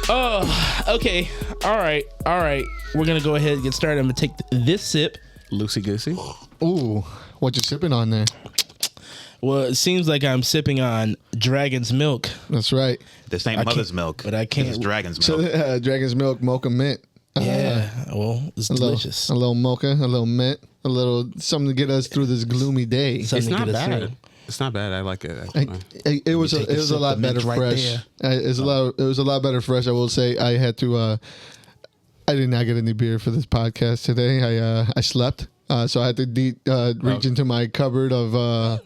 Oh, okay. All right. We're going to go ahead and get started. I'm going to take this sip. Loosey-goosey. Ooh, what you sipping on there? Well, it seems like I'm sipping on dragon's milk. That's right. This ain't mother's milk. But I can't. This is dragon's milk. So, dragon's milk, mocha mint. Yeah, well, it's delicious. A little mocha, a little mint, a little something to get us through this gloomy day. It's not bad. It's not bad. I like it. It was a lot better fresh. It was a lot better fresh. I will say I had to. I did not get any beer for this podcast today. I slept, so I had to reach into my cupboard of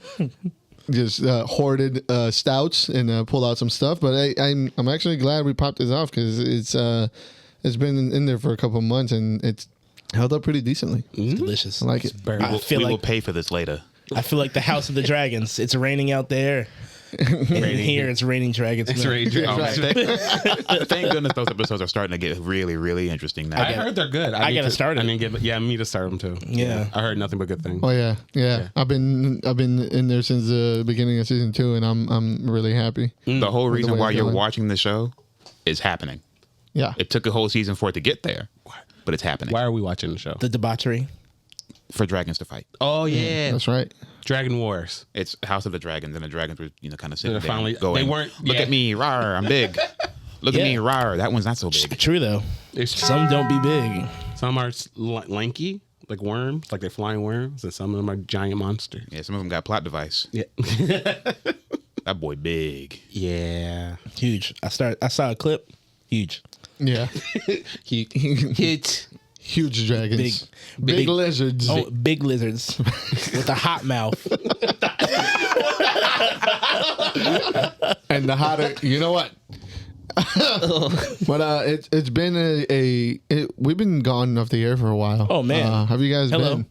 just hoarded stouts and pull out some stuff. But I'm actually glad we popped this off because it's been in there for a couple of months and it's held up pretty decently. It's delicious. I like it. We will pay for this later. I feel like the House of the Dragons. It's raining out there. And here it's raining dragons. It's raining dragons. Thank goodness those episodes are starting to get really, really interesting now. I heard they're good. I got to start it. Me to start them too. Yeah. I heard nothing but good things. Oh yeah. I've been in there since the beginning of season 2, and I'm really happy. The whole reason way why it's you're going. watching the show is happening. Yeah. It took a whole season for it to get there, but it's happening. Why are we watching the show? The debauchery. For dragons to fight. Oh yeah, That's right. Dragon Wars. It's House of the Dragons, and the dragons were kind of sitting They're there finally- going, they weren't- look yeah. at me, rawr, I'm big. Look at me, rawr, that one's not so big. True though. Some don't be big. Some are lanky, like worms, like they're flying worms, and some of them are giant monsters. Yeah, some of them got plot device. Yeah. That boy big. Yeah. Huge. I saw a clip. Huge. Yeah. Hit. Huge dragons. Big Big lizards. Oh, big lizards with a hot mouth. And the hotter, you know what? But it's been we've been gone off the air for a while. Oh man, have you guys been?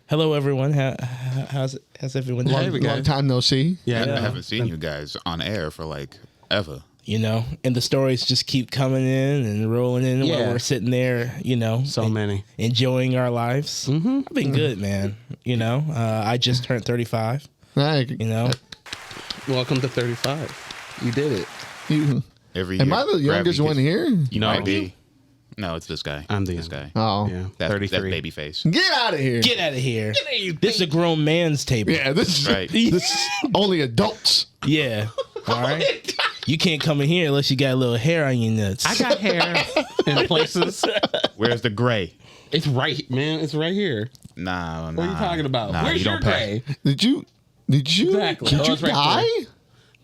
Hello everyone. How's everyone doing? Long time no see. I haven't seen you guys on air for like ever. You know, and the stories just keep coming in and rolling in while we're sitting there, many enjoying our lives. Mm-hmm. I've been good, man. I just turned 35. Welcome to 35. You did it. Every year. Am I the youngest one here? You might be. No, it's this guy. I'm this guy. Oh, yeah. That's 33. That's baby face. Get out of here! Get out of here! This is a grown man's table. Yeah, this is Right. This is only adults. Yeah. All right. You can't come in here unless you got a little hair on your nuts. I got hair in places. Where's the gray? It's right, man. It's right here. Nah. What are you talking about? Nah, Where's you your don't pay. gray? Did you Exactly. Did Oh, you it's right dye?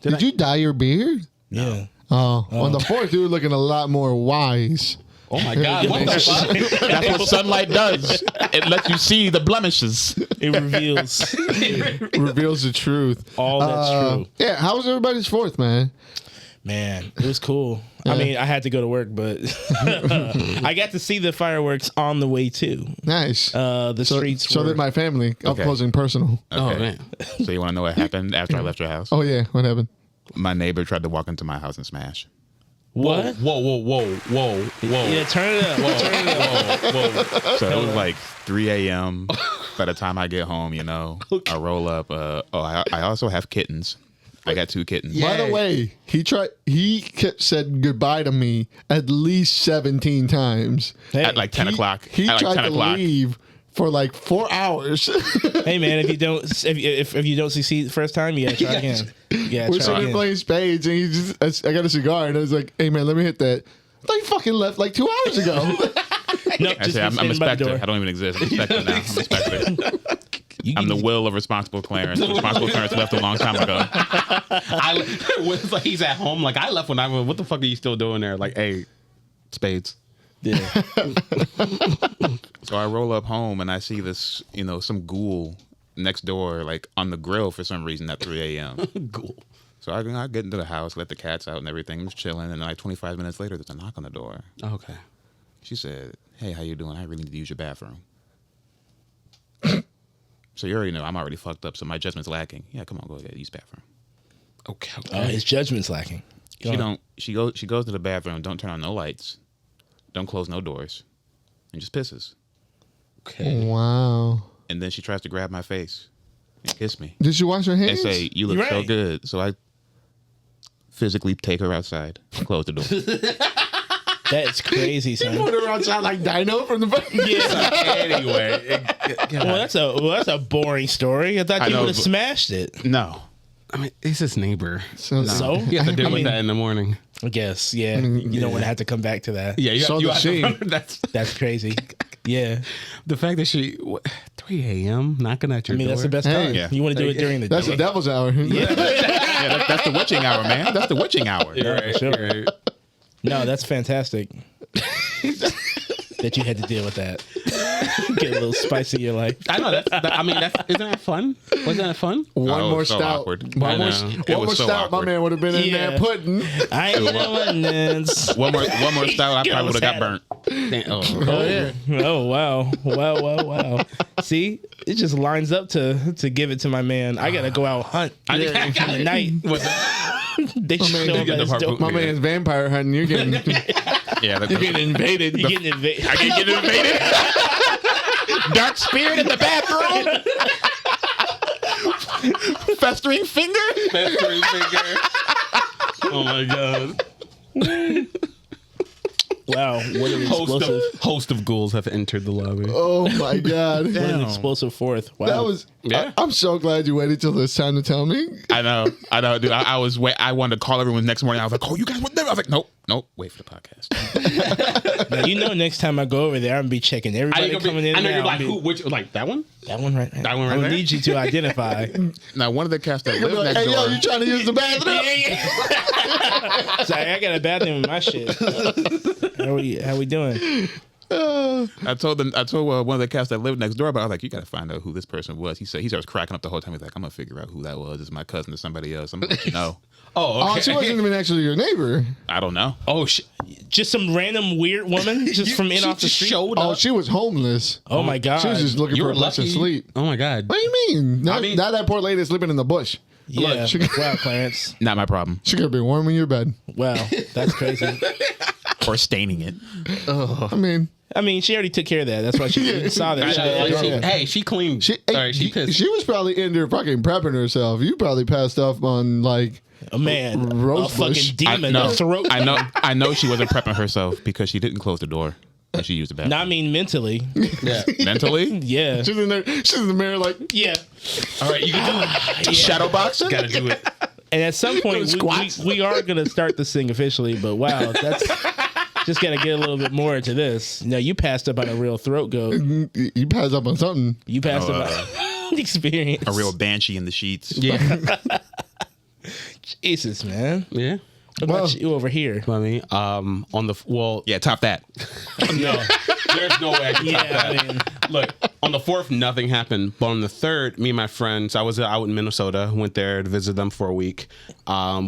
Did you dye your beard? Yeah. Oh, on the 4th, you were looking a lot more wise. Oh my God! What the fuck? That's what sunlight does. It lets you see the blemishes. It reveals Reveals the truth. all that's true. Yeah, how was everybody's 4th, man? Man, it was cool. I mean, I had to go to work, but I got to see the fireworks on the way too. Nice. The streets So were... did my family. Up Okay. close and personal. Okay. Oh man! So you want to know what happened after I left your house? Oh yeah, what happened? My neighbor tried to walk into my house and smash. What? Whoa! Yeah, turn it up. Turn it up. So it was like 3 a.m. By the time I get home, I roll up. I also have kittens. I got 2 kittens. By the way, he said goodbye to me at least 17 times. Hey, At like 10 o'clock. He At like tried 10 to o'clock. leave for like 4 hours. hey man, if you don't succeed the first time, you gotta try again. We're sitting there playing spades, and I got a cigar, and I was like, "Hey man, let me hit that." I thought you fucking left like 2 hours ago. No, I just say, I'm a standing by the specter. door. I don't even exist. I'm a specter now. I'm a specter. I'm the will of responsible Clarence. Responsible Clarence left a long time ago. He's at home. Like I left when I went. What the fuck are you still doing there? Like, hey, spades. Yeah. So I roll up home and I see this, some ghoul next door, like on the grill for some reason at 3 a.m. Cool. So I get into the house, let the cats out and everything. I'm just chilling. And like 25 minutes later, there's a knock on the door. Okay. She said, "Hey, how you doing? I really need to use your bathroom." So you already know I'm already fucked up, so my judgment's lacking. Yeah, come on, go ahead, use the bathroom. Okay. His judgment's lacking. She goes to the bathroom, don't turn on no lights. don't close no doors, and just pisses. Okay. Wow. And then she tries to grab my face and kiss me Did she wash her and hands? say, "You look You're so right. good." So I physically take her outside and close the door. That's crazy, son. Put her outside like Dino from the back. Yeah. Anyway, That's a boring story. I thought I you know, would have but- smashed it. No. I mean, it's his neighbor. So, So? You have to deal I with mean- that in the morning. I guess, yeah. You don't want to have to come back to that. Yeah, So you does have to she. remember That's crazy. Yeah. the fact that 3 a.m. knocking at your I mean, door. that's the best Hey. time. Yeah. You want to do it during the that's day. the devil's hour. Yeah, that's the witching hour, man. That's the witching hour. You're right, Sure. you're right. No, that's fantastic. That you had to deal with that. Get a little spice in your life. I know isn't that fun? Wasn't that fun? One Oh, more so stout. awkward. One I more, know. one It was more so stout. My awkward. man would have been in Yeah. there pudding. I ain't know this. One more style, I Get probably would have got almost burnt. Damn, Oh yeah. Oh wow. See, it just lines up to give it to my man. I gotta go out hunt in the night. They show man, him you get that the it's dope. My man's vampire hunting. You're getting Yeah, you're getting invaded. You getting invaded? I can get invaded. Dark spirit in the bathroom. Festering finger. Oh my god. Wow, what an explosive! Host of ghouls have entered the lobby. Oh my god. What an explosive fourth! Wow, That was. Yeah. I'm so glad you waited till this time to tell me. I know, dude. I wanted to call everyone next morning. I was like, "Oh, you guys would never." I was like, "Nope, wait for the podcast." now, you know, next time I go over there, I'm gonna be checking everybody coming in. I know now. you're like, I'm who? Which? Like that one? That one right there. That one right I there? need you to identify. Now, one of the cast that You'll be live like, next hey, yo, door. you trying to use the bathroom? Sorry, I got a bathroom in my shit. How we doing? I told one of the cast that lived next door, but I was like, "You got to find out who this person was." He starts cracking up the whole time. He's like, "I'm gonna figure out who that was. It's my cousin or somebody else." I'm like, "No, Oh, okay. Oh, she wasn't even actually your neighbor. I don't know." Oh shit! Just some random weird woman just from in off the street. Showed Oh, up. she was homeless. Oh my god! She was just looking You for were a place to lucky. sleep. Oh my god! What do you mean? Now, I mean- now that poor lady is sleeping in the bush. yeah. Look, Wow, Clarence. Not my problem. She could have been warm in your bed. Wow, that's crazy. Or staining it. I mean, she already took care of that. That's why she saw that. Hey, she cleaned. she pissed. she was probably in there fucking prepping herself. You probably passed off on like A man, Rose a bush. fucking demon. no, a throat. I know she wasn't prepping herself because she didn't close the door when she used the bathroom. No, I mean mentally. Yeah. Mentally, Yeah. she's in there. She's in the mirror like Yeah. All right, you can do it. shadow boxing. Gotta do it. And at some point, Squats. we are going to start this thing officially, but wow, that's just got to get a little bit more into this. No, you passed up on a real throat goat. you passed up on something. You passed up on experience. A real banshee in the sheets. Yeah. Jesus, man. Yeah. What about you over here? I mean, on the Yeah, top that. no, there's no way I can top Yeah, that. I mean, Look, on the 4th, nothing happened. But on the 3rd, me and my friends, I was out in Minnesota, went there to visit them for a week.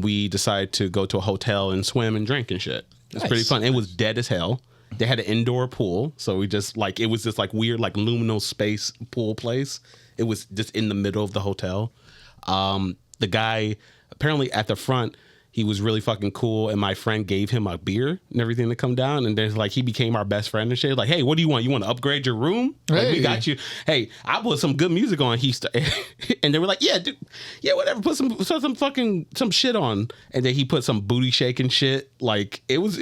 We decided to go to a hotel and swim and drink and shit. It's Nice. pretty fun. It was dead as hell. They had an indoor pool, so we just like it was this like weird like luminous space pool place. It was just in the middle of the hotel. The guy apparently at the front, he was really fucking cool, and my friend gave him a beer and everything to come down, and there's like he became our best friend and shit. Like, hey, what do you want? You want to upgrade your room? Like, Hey. we got you. Hey, I put some good music on. And they were like, yeah, dude, yeah, whatever. Put some shit on, and then he put some booty shaking shit. Like it was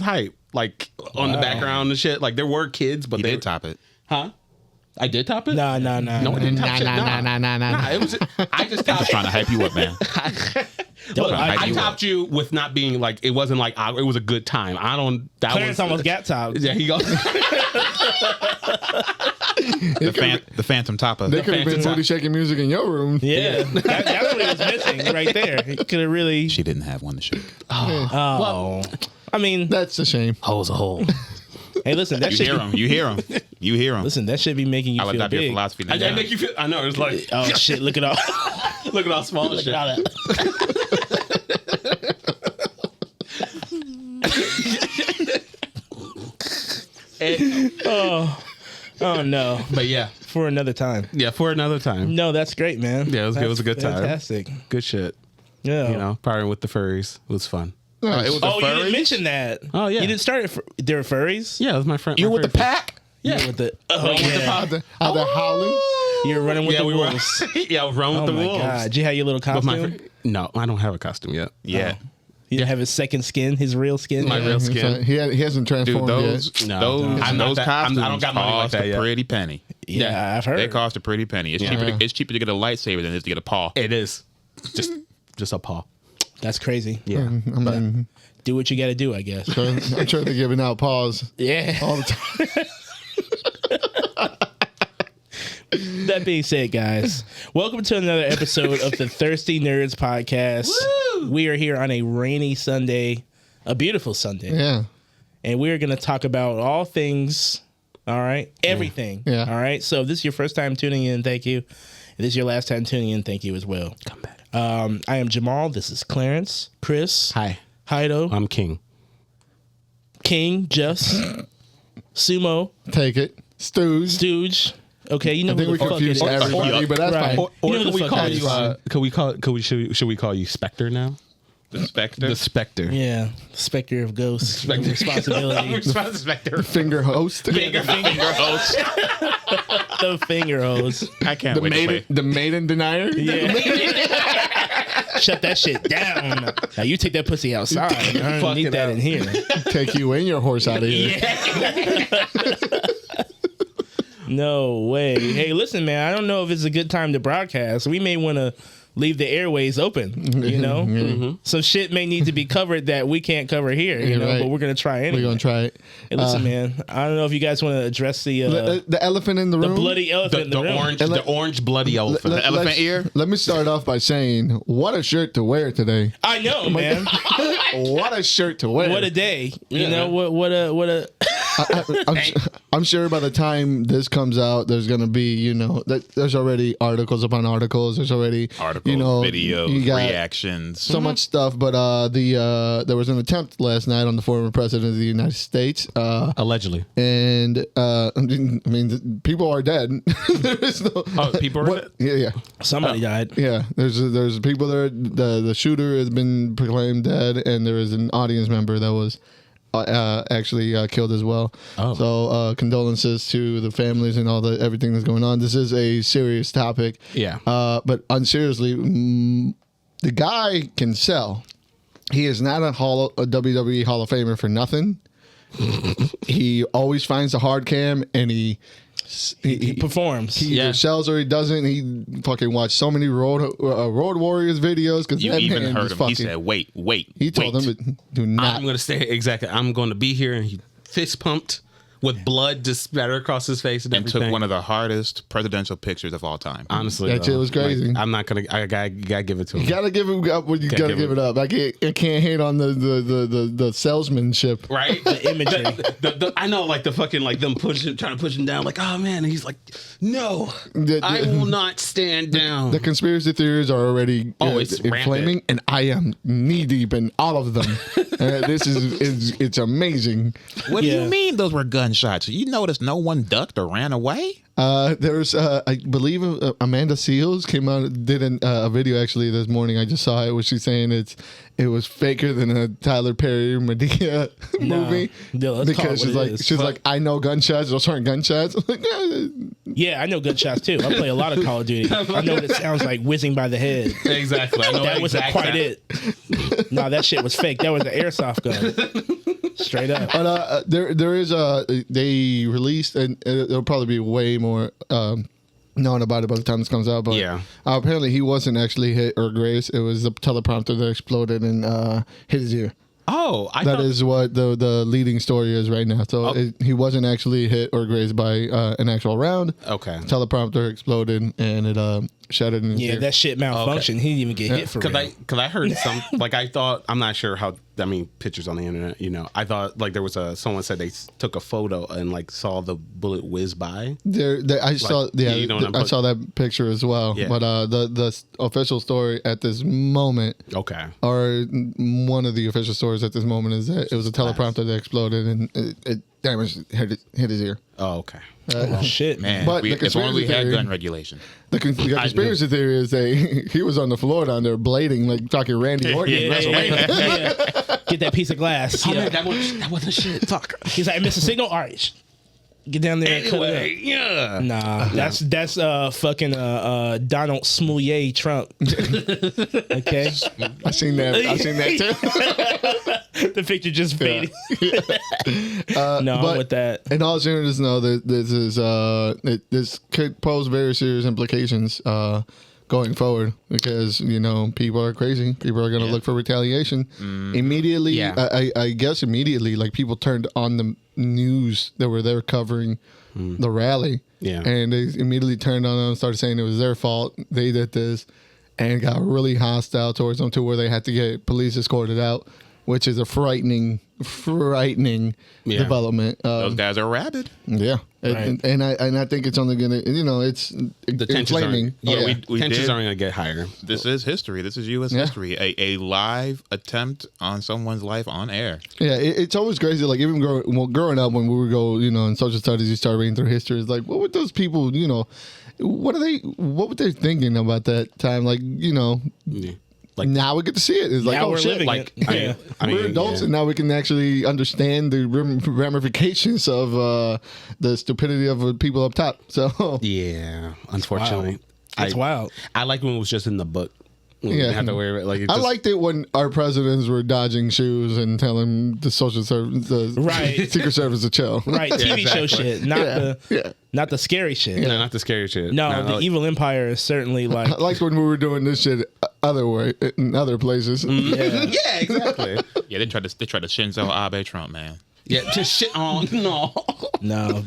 hype. Like on the background and shit. Like there were kids, but He they did top it. Huh? I did top it? nah. No, I didn't top shit. Nah, it was. I just topped Just trying to hype you up, man. Look, hype I you topped you with not being like it wasn't like it was a good time. I don't. That Clarence was almost got topped. Yeah, he goes. The phantom topper. They could have been fancy booty shaking music in your room. Yeah, that's what he was missing right there. He could have really. She didn't have one to shake. Oh, I mean, That's a shame. Hole's a hole. hey, listen, that You should hear him. You hear him. You hear him. listen. That should be making you I'll feel adopt your big. philosophy. I make you feel. I know. It was like, Oh shit! Look at all. look at how small this shit. Oh no! But yeah, For another time. for another time. No, that's great, man. Yeah, it was a good time. Fantastic. Good shit. Yeah. You know, partying with the furries was fun. It was the Oh, you didn't furries. mention that. Oh, yeah. You didn't start it. They were furries. Yeah, it was my friend. You my with the very pack? Yeah. You with the oh Out yeah. there howling. You're running with Yeah, the we were. wolves. Yeah, I was running Oh with the my wolves. god! Did you have your little But costume? no, I don't have a costume yet. Yeah. You didn't have his second skin, his real skin. My real skin. He hasn't Dude, transformed those yet. No. I'm not those that- I costumes don't got money like cost that a yet. pretty penny. Yeah, I've heard. They cost a pretty penny. It's cheaper. It's cheaper to get a lightsaber than it is to get a paw. It is just a paw. That's crazy. Yeah. I mean, Do what you got to do, I guess. I'm sure they're giving out paws Yeah. all the time. That being said, guys, welcome to another episode of the Thirsty Nerds Podcast. Woo! We are here on a rainy Sunday, a beautiful Sunday, Yeah. and we're going to talk about all things. All right, everything. Yeah. All right. So, if this is your first time tuning in, thank you. If this is your last time tuning in, thank you as well. Come back. I am Jamal. This is Clarence, Chris, Hi. Heido, I'm King. King, Just, Sumo, Take it. Stooge. Stooge. Okay, you know I think who we the fuck it confused is. everybody, but that's Right. fine. Or You know could who we the call fuck you? it is. Should we call you Spectre now? The Spectre. The Spectre. Yeah, specter of ghosts, responsibility. Spectre. Finger host. finger host. The finger hose. I can't wait to play. The maiden denier. Yeah. Shut that shit down. Now you take that pussy outside. I don't need that in here. Take you and your horse out of here. No way. Hey, listen, man. I don't know if it's a good time to broadcast. We may want to leave the airways open. You know, some shit may need to be covered that we can't cover here. You You're know, right. but we're gonna try anyway. We're going to try it. Hey, listen, man. I don't know if you guys want to address the The elephant in the room. bloody elephant in the room. The orange bloody elephant. Let- elephant let's- ear? Let me start off by saying, what a shirt to wear today. I know, man. What a shirt to wear. What a day. You know what a. I'm sure by the time this comes out, there's going to be, there's already articles upon articles. There's already, Articles, videos, you got reactions. so much stuff. But there was an attempt last night on the former president of the United States. Allegedly. And I mean, people are dead. There is no. People are dead? Yeah. Somebody died. Yeah, there's people there. The shooter has been proclaimed dead, and there is an audience member that was actually killed as well. Oh. So condolences to the families and everything that's going on. This is a serious topic. Yeah. But unseriously, the guy can sell. He is not a WWE Hall of Famer for nothing. He always finds a hard cam, and he Performs. He either sells or he doesn't. He fucking watched so many Road Warriors videos because You even heard him. He said, wait. He told them, "Do not." I'm going to say exactly. I'm going to be here, and he fist pumped with blood just spattered across his face and everything. took one of the hardest presidential pictures of all time. Honestly, That shit was crazy. I'm not gonna. I gotta give it to him. You gotta give him up when you gotta give it up. I can't hate on the salesmanship. Right, The imagery. I know, like the fucking like them trying to push him down. Like, oh man, and he's like, no, The- I will not stand down. The conspiracy theories are already it's inflaming, rampant. and I am knee deep in all of them. This is it's amazing. What do Yeah. you mean those were gunshots? You noticed no one ducked or ran away? There's I believe Amanda Seals came out did a video actually this morning. I just saw it where she's saying it was faker than a Tyler Perry Madea movie No, let's call it because what it is. she's like I know gunshots. Those aren't gunshots. I'm like, Yeah, I know gunshots too. I play a lot of Call of Duty. I know what it sounds like whizzing by the head. Exactly. I know That wasn't quite exactly. it. No, that shit was fake. That was an airsoft gun. Straight up. But there is they released and it'll probably be way more known about it by the time this comes out. But Yeah. apparently he wasn't actually hit or grazed. It was the teleprompter that exploded and hit his ear. Oh, I That thought, is what the leading story is right now. So he wasn't actually hit or grazed by an actual round. okay. Teleprompter exploded and it shattered in his Yeah, ear. that shit malfunctioned. He didn't even get hit for real. Because I heard some like I thought I'm not sure how pictures on the internet. I thought like there was someone said they took a photo and like saw the bullet whiz by. I saw you don't know, I saw that picture as well. Yeah. But the official story at this moment, Okay. or one of the official stories at this moment, is that it was a teleprompter that exploded and it damaged hit his ear. Oh, okay. Oh, shit. Man, But the if only we conspiracy had theory- gun regulation. The conspiracy theory is that he was on the floor down there blading like talking Randy Orton. Yeah, WrestleMania. yeah. Get that piece of glass. Oh, You know? man, that wasn't shit. Talk. He's like, I missed a signal. All right, get down there. And cut it Anyway, yeah. up. Nah, that's fucking Donald Smoulier Trump. Okay, I seen that too. the picture just faded. No, but I'm with that. In all seriousness, no, this could pose very serious implications going forward because people are crazy. People are going to look for retaliation immediately. Yeah. I guess immediately, like people turned on the news that were there covering the rally. Yeah. And they immediately turned on them and started saying it was their fault. They did this and got really hostile towards them to where they had to get police escorted out, which is a frightening development. Those guys are rabid. Yeah. Right. And I think it's only going to, it's The tensions inflaming. tensions aren't going to get higher. This is history. This is U.S. history. A live attempt on someone's life on air. Yeah, it's always crazy. Like even growing up, when we would go, in social studies, you start reading through history. It's like, what would those people, what were they thinking about that time? Like, Yeah. Like now we get to see it. It's like, Now oh we're shit! living Like it. we're adults, and now we can actually understand the ramifications of the stupidity of people up top. So Yeah, unfortunately. That's wild. I like when it was just in the book. We Yeah. didn't have to worry about I liked it when our presidents were dodging shoes and telling the social service, the Right. Secret Service to chill. Right, TV show shit, not Yeah. not the scary shit. No, not the scary shit. No, the evil empire is certainly like I liked when we were doing this shit in other places. yeah. Yeah, exactly. Yeah, they tried to Shinzo Abe Trump, man. Yeah, just shit on. No. No.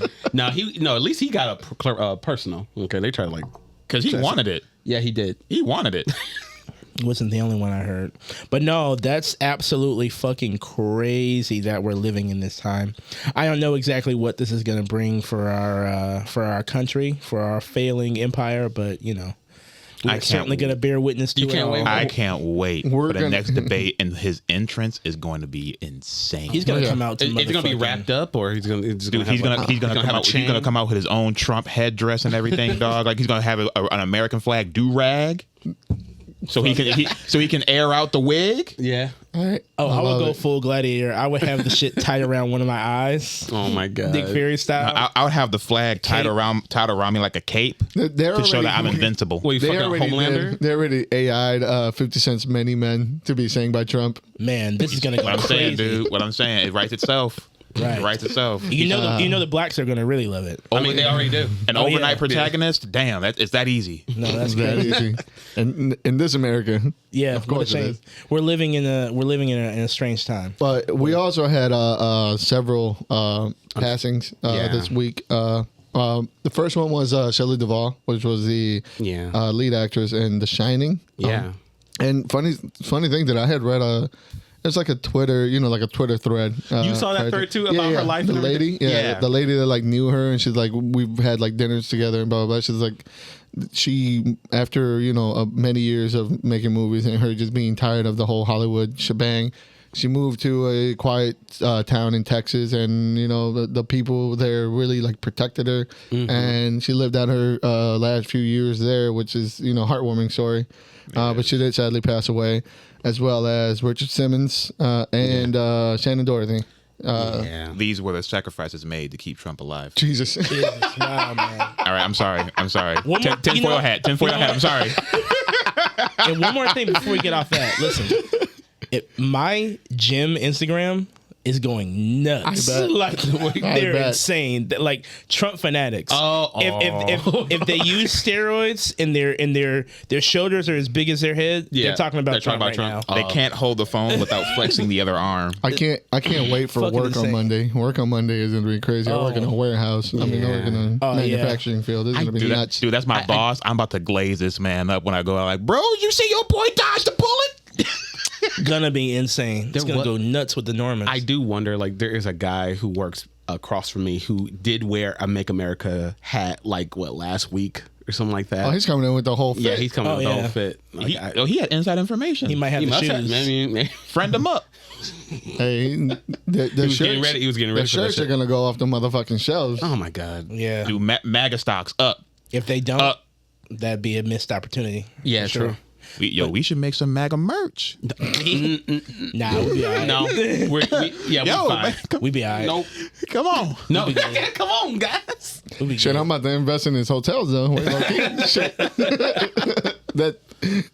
At least he got a personal. Okay, they tried to Because he wanted it. Yeah, he did. He wanted it. Wasn't the only one I heard. But no, that's absolutely fucking crazy that we're living in this time. I don't know exactly what this is going to bring for our country, for our failing empire, but we're certainly going to bear witness to You it. can't all. wait. I can't wait We're for the gonna- next debate, and his entrance is going to be insane. He's going to come out to Is it gonna be wrapped up, or he's gonna? He's gonna come out with his own Trump headdress and everything, dog. Like he's gonna have an American flag do rag, so he can air out the wig. Yeah. All right. Oh, I would love go it. full gladiator. I would have the shit tied around one of my eyes. Oh my god. Nick Fury style. I would have the flag tied around me like a cape They're to show already- that I'm invincible. Well, you They fucking already Homelander. They already AI'd 50 Cent's Many Men to be sang by Trump. Man, this is going to go What I'm saying, crazy. dude. What I'm saying, it writes itself. Right. It writes itself. You know the blacks are going to really love it. I mean, they already do. An Oh, overnight yeah. protagonist. Damn, it's that easy. No, that's That crazy. easy. And in this America. Yeah, Of course what a it shame. is. We're living in a strange time. But we also had several passings this week. The first one was Shelley Duvall, which was the Yeah. lead actress in The Shining. Yeah. And funny thing that I had read it's like a Twitter, like a Twitter thread. You saw that thread too about her life The and lady, everything? the lady that knew her, and she's like, we've had dinners together and blah blah blah. She's like, she after many years of making movies and her just being tired of the whole Hollywood shebang, she moved to a quiet town in Texas, and the people there really protected her, and she lived out her last few years there, which is heartwarming story. But she did sadly pass away, as well as Richard Simmons and Shannon Doherty. Yeah. These were the sacrifices made to keep Trump alive. Jesus. Wow, man. All right, I'm sorry. One more- Tinfoil hat. I'm sorry. And one more thing before we get off that. Listen, my gym Instagram is going nuts. I bet. They're bet. insane. Like Trump fanatics. Oh. If they use steroids and their shoulders are as big as their head, Yeah, they're talking about they're Trump talking right about now. Trump. They can't hold the phone without flexing the other arm. I can't wait for Fucking work insane. on Monday. Work on Monday is going to be crazy. I work in a warehouse. I mean, I work in a Oh, yeah. manufacturing field. This is going to be nuts. Dude, that's my boss. I'm about to glaze this man up when I go out. Like, bro, you see your boy dodge the bullet? Gonna be insane. It's gonna go nuts with the Normans. I do wonder, there is a guy who works across from me who did wear a Make America hat, last week or something like that. Oh, he's coming in with the whole fit. Yeah, he's coming with the yeah. whole fit. He had inside information. He might have He the must shoes. have. Man. Friend him up. Hey, the was shirts, getting ready- he was getting ready The for that shirts are shit. going to go off the motherfucking shelves. Oh my god. Yeah. Dude, MAGA stocks up. If they don't, Up. that'd be a missed opportunity. Yeah, for true. We should make some MAGA merch. Nah, we'll be all right. No, we're fine. We be all right. Nope. Come on. No, come on, guys. We'll be Shit, good. I'm about to invest in his hotels though. Shit.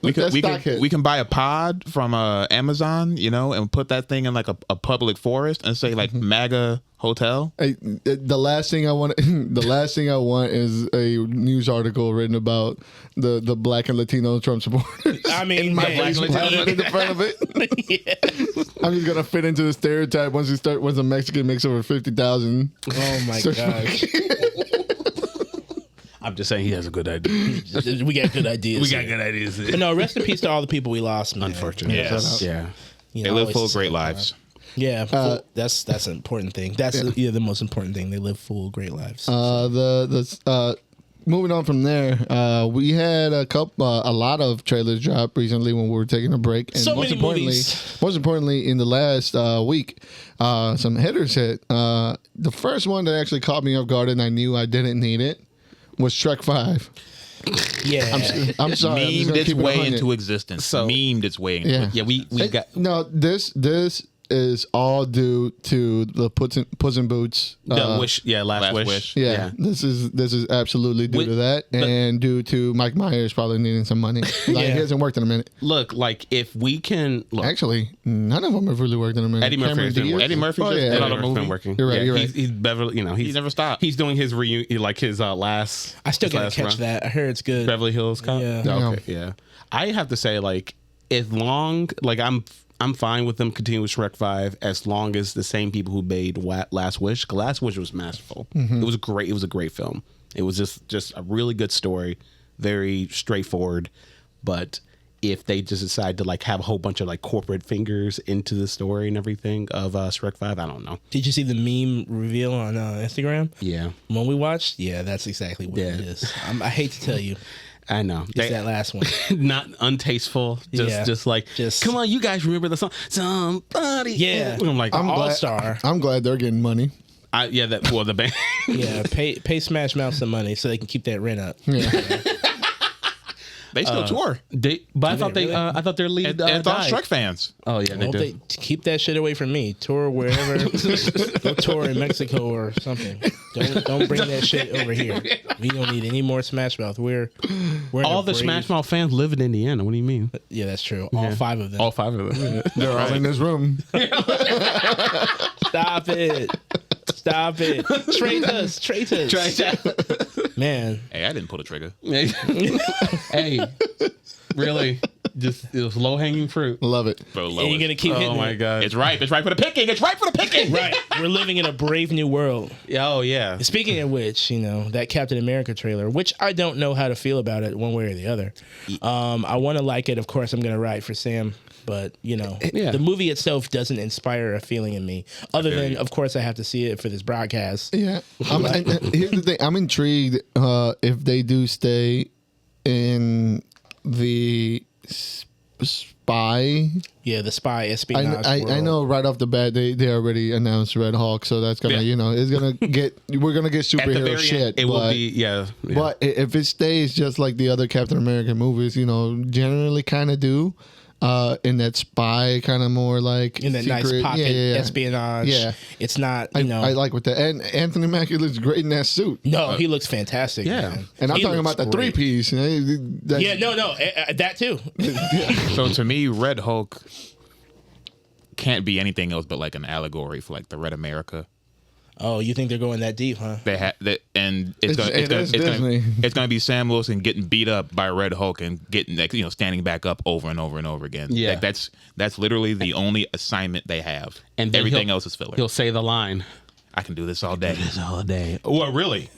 We stock hit. can buy a pod from Amazon, and put that thing in like a public forest and say like MAGA hotel. Hey, the last thing I want is a news article written about the black and Latino Trump supporters. I mean, my hey, face planted in the front of it. I'm just gonna fit into the stereotype once a Mexican makes over 50,000. Oh my gosh. I'm just saying he has a good idea. We got good ideas. But no, rest in peace to all the people we lost, man. Unfortunately. Yes. Yeah. You They know, live always full the of great same lives. time. Yeah, that's an important thing. That's the most important thing. They live full, great lives. Moving on from there, we had a lot of trailers drop recently when we were taking a break, and So most many movies. importantly, in the last week, some hitters hit. The first one that actually caught me off guard and I knew I didn't need it was Shrek 5. Yeah, I'm sorry, I'm just Memed gonna its keep it way 100. into existence. So- Memed its way into Yeah. existence. Yeah, we got. No, this is all due to the Puss in Boots. The wish, last wish. Wish. Yeah, this is absolutely due to that, and due to Mike Myers probably needing some money. He hasn't worked in a minute. Look, like if we can look, Actually, none of them have really worked in a minute. Eddie Murphy has been Diaz? working. Eddie Murphy Oh, just yeah. put out Eddie a Murphy's movie. been working. You're right, Yeah, you're right. He's Beverly. He's never stopped. He's doing his like his last. I still his gotta last catch run. that. I heard it's good. Beverly Hills Cop. Yeah. Okay. Yeah. I have to say, like, as long like I'm fine with them continuing with Shrek 5 as long as the same people who made Last Wish. 'Cause Last Wish was masterful. It was great. It was a great film. It was just a really good story, very straightforward. But if they just decide to like have a whole bunch of like corporate fingers into the story and everything of Shrek 5, I don't know. Did you see the meme reveal on Instagram? Yeah, When we watched, that's exactly what it is. I hate to tell you, I know. it's that last one. Not untasteful. Just like, come on, you guys remember the song? Somebody. Yeah. I'm like, All-Star. I'm glad they're getting money. the band. Yeah, pay Smash Mouth some money so they can keep that rent up. Yeah. They still tour. But I thought really? I thought their lead And it's all died. Shrek fans. Oh yeah, they Well, do. keep that shit away from me. Tour wherever. Go tour in Mexico or something. Don't bring that shit over here. We don't need any more Smash Mouth. We're in All a the brave- Smash Mouth fans live in Indiana. What do you mean? Yeah, that's true. All 5 of them. All 5 of them. They're all in this room. Stop it. Traitors. Man. Hey, I didn't pull the trigger. Hey, really? Just it was low hanging fruit. Love it. Bro, And you're going to keep hitting Oh my it. god. It's ripe. It's ripe for the picking. It's ripe for the picking. Right. We're living in a brave new world. Oh yeah. Speaking of which, that Captain America trailer, which I don't know how to feel about it one way or the other. I want to like it. Of course, I'm going to ride for Sam. But, the movie itself doesn't inspire a feeling in me. Other than, of course, I have to see it for this broadcast. Yeah. Here's the thing. I'm intrigued if they do stay in the spy. Yeah, the spy espionage. I know right off the bat they already announced Red Hulk, so that's gonna it's gonna get we're gonna get At the superhero very shit. end, it will be yeah. But if it stays just like the other Captain America movies, generally kind of do. In that spy kind of more like in that secret, nice pocket espionage. Yeah. It's not, I like with that. And Anthony Mackie looks great in that suit. No, he looks fantastic. Yeah. Man. And I'm He talking looks about the great. 3-piece. Yeah, no, that too. So to me, Red Hulk can't be anything else but like an allegory for like the Red America. Oh, you think they're going that deep, huh? They have that, and it's Disney. gonna be Sam Wilson getting beat up by Red Hulk and getting standing back up over and over and over again. Yeah. Like, that's literally the only assignment they have, And then everything else is filler. He'll say the line. I can do this all day. All day. Well, really?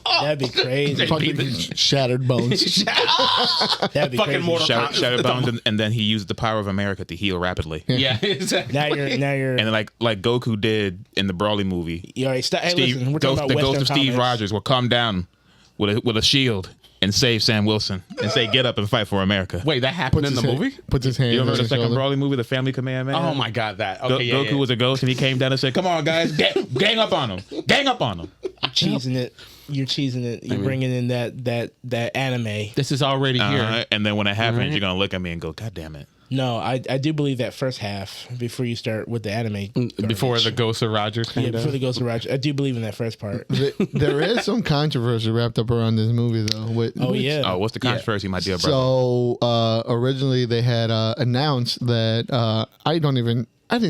That'd be crazy. Fucking shattered bones. That'd be Fucking crazy. Mortal Kombat. Shattered bones, and then he used the power of America to heal rapidly. Yeah, exactly. Now you're. And then like Goku did in the Broly movie, You already hey, Steve, listen, we're talking about the Western ghost of Steve comics. Rogers will come down with a shield and save Sam Wilson and say, "Get up and fight for America." Wait, that happened in the movie? Puts his hand You on remember the his second shoulder. Broly movie, The Family Command Man? Oh my god, that. Okay, Goku was a ghost and he came down and said, "Come on, guys, gang up on him, gang up on him." cheesing it. You're cheesing it. You're bringing in that anime. This is already here. And then when it happens, you're gonna look at me and go, "God damn it." No, I do believe that first half before you start with the anime. Before the Ghost of Rogers. Before the Ghost of Rogers. I do believe in that first part. There is some controversy wrapped up around this movie, though. What's the controversy, my dear brother? So originally they had announced that I didn't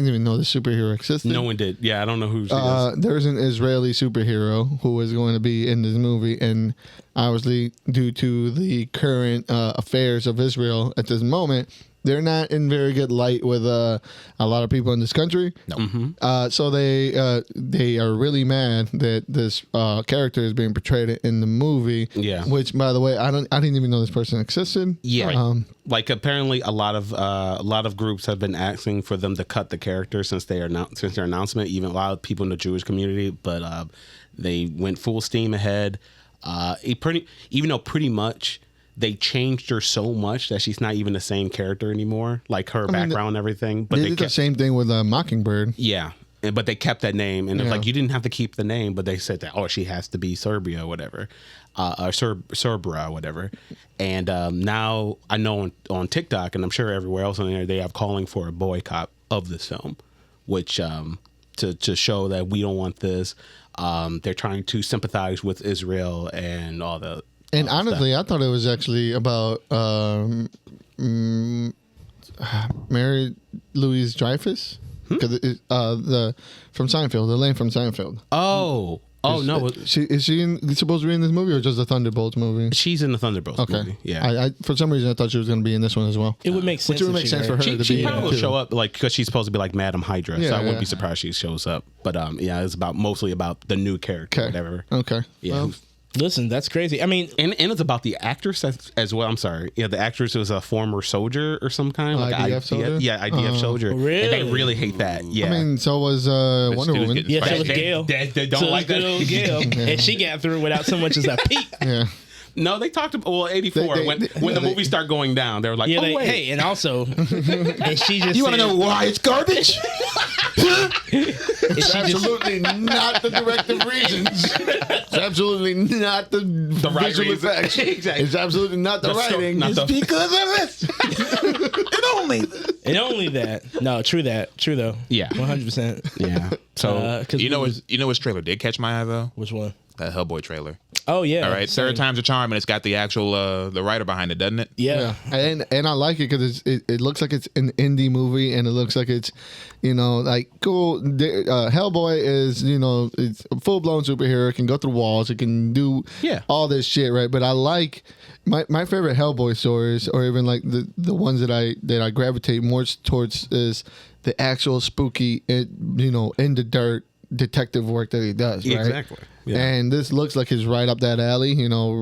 even know the superhero existed. No one did. Yeah, I don't know who she is. There's an Israeli superhero who is going to be in this movie, and obviously, due to the current affairs of Israel at this moment, they're not in very good light with a lot of people in this country. No. Mm-hmm. So they are really mad that this character is being portrayed in the movie. Yeah. Which, by the way, I didn't even know this person existed. Yeah. Like apparently a lot of groups have been asking for them to cut the character since their announcement. Even a lot of people in the Jewish community, but they went full steam ahead. Even though pretty much they changed her so much that she's not even the same character anymore, like her background and everything. But they did the same thing with Mockingbird. Yeah. But they kept that name, and it's like you didn't have to keep the name, but they said that she has to be Serbia or whatever, or Serbra or whatever. And now I know on TikTok, and I'm sure everywhere else on there, they have calling for a boycott of this film, which to show that we don't want this. They're trying to sympathize with Israel and all the. And honestly, I thought it was actually about Mary Louise Dreyfus. Because from Seinfeld, the lane from Seinfeld. Oh no! Is she supposed to be in this movie or just the Thunderbolts movie? She's in the Thunderbolts movie. Yeah. I for some reason I thought she was going to be in this one as well. It would make sense. Which would make sense for her to be. She probably will show up because she's supposed to be like Madam Hydra. Yeah, so I wouldn't be surprised she shows up. But it's mostly about the new character, whatever. Okay. Yeah. Well, Listen, that's crazy. I mean, and it's about the actress as well. I'm sorry. Yeah, the actress was a former soldier or some kind. Like IDF soldier? Yeah, IDF soldier. Really? And they really hate that. Yeah. I mean, so was Wonder dude's Woman. getting yeah, so spicy. was Gail. They don't So like was good that. old Gail. And she got through without so much as a peep. Yeah. No, they talked about 84 when the movies start going down. They were like, Yeah, wait. hey, and also, and she just You want to said- know why it's garbage? and It's she just- absolutely not the directive reasons. It's absolutely not the right visual reason. effects. Exactly. It's absolutely not the writing. not It's the- because of it. And only. and only that. No, true though. Yeah. 100%. Yeah. So You know which trailer did catch my eye though? Which one? That Hellboy trailer. Oh yeah. All right, same. third time's a charm, and it's got the actual the writer behind it, doesn't it? Yeah. And I like it because it looks like it's an indie movie, and it looks like it's, like cool. Hellboy is, it's a full blown superhero. It can go through walls. It can do all this shit, right? But I like my favorite Hellboy stories, or even like the ones that I gravitate more towards is the actual spooky, in the dirt detective work that he does, right? Exactly. Yeah. And this looks like it's right up that alley,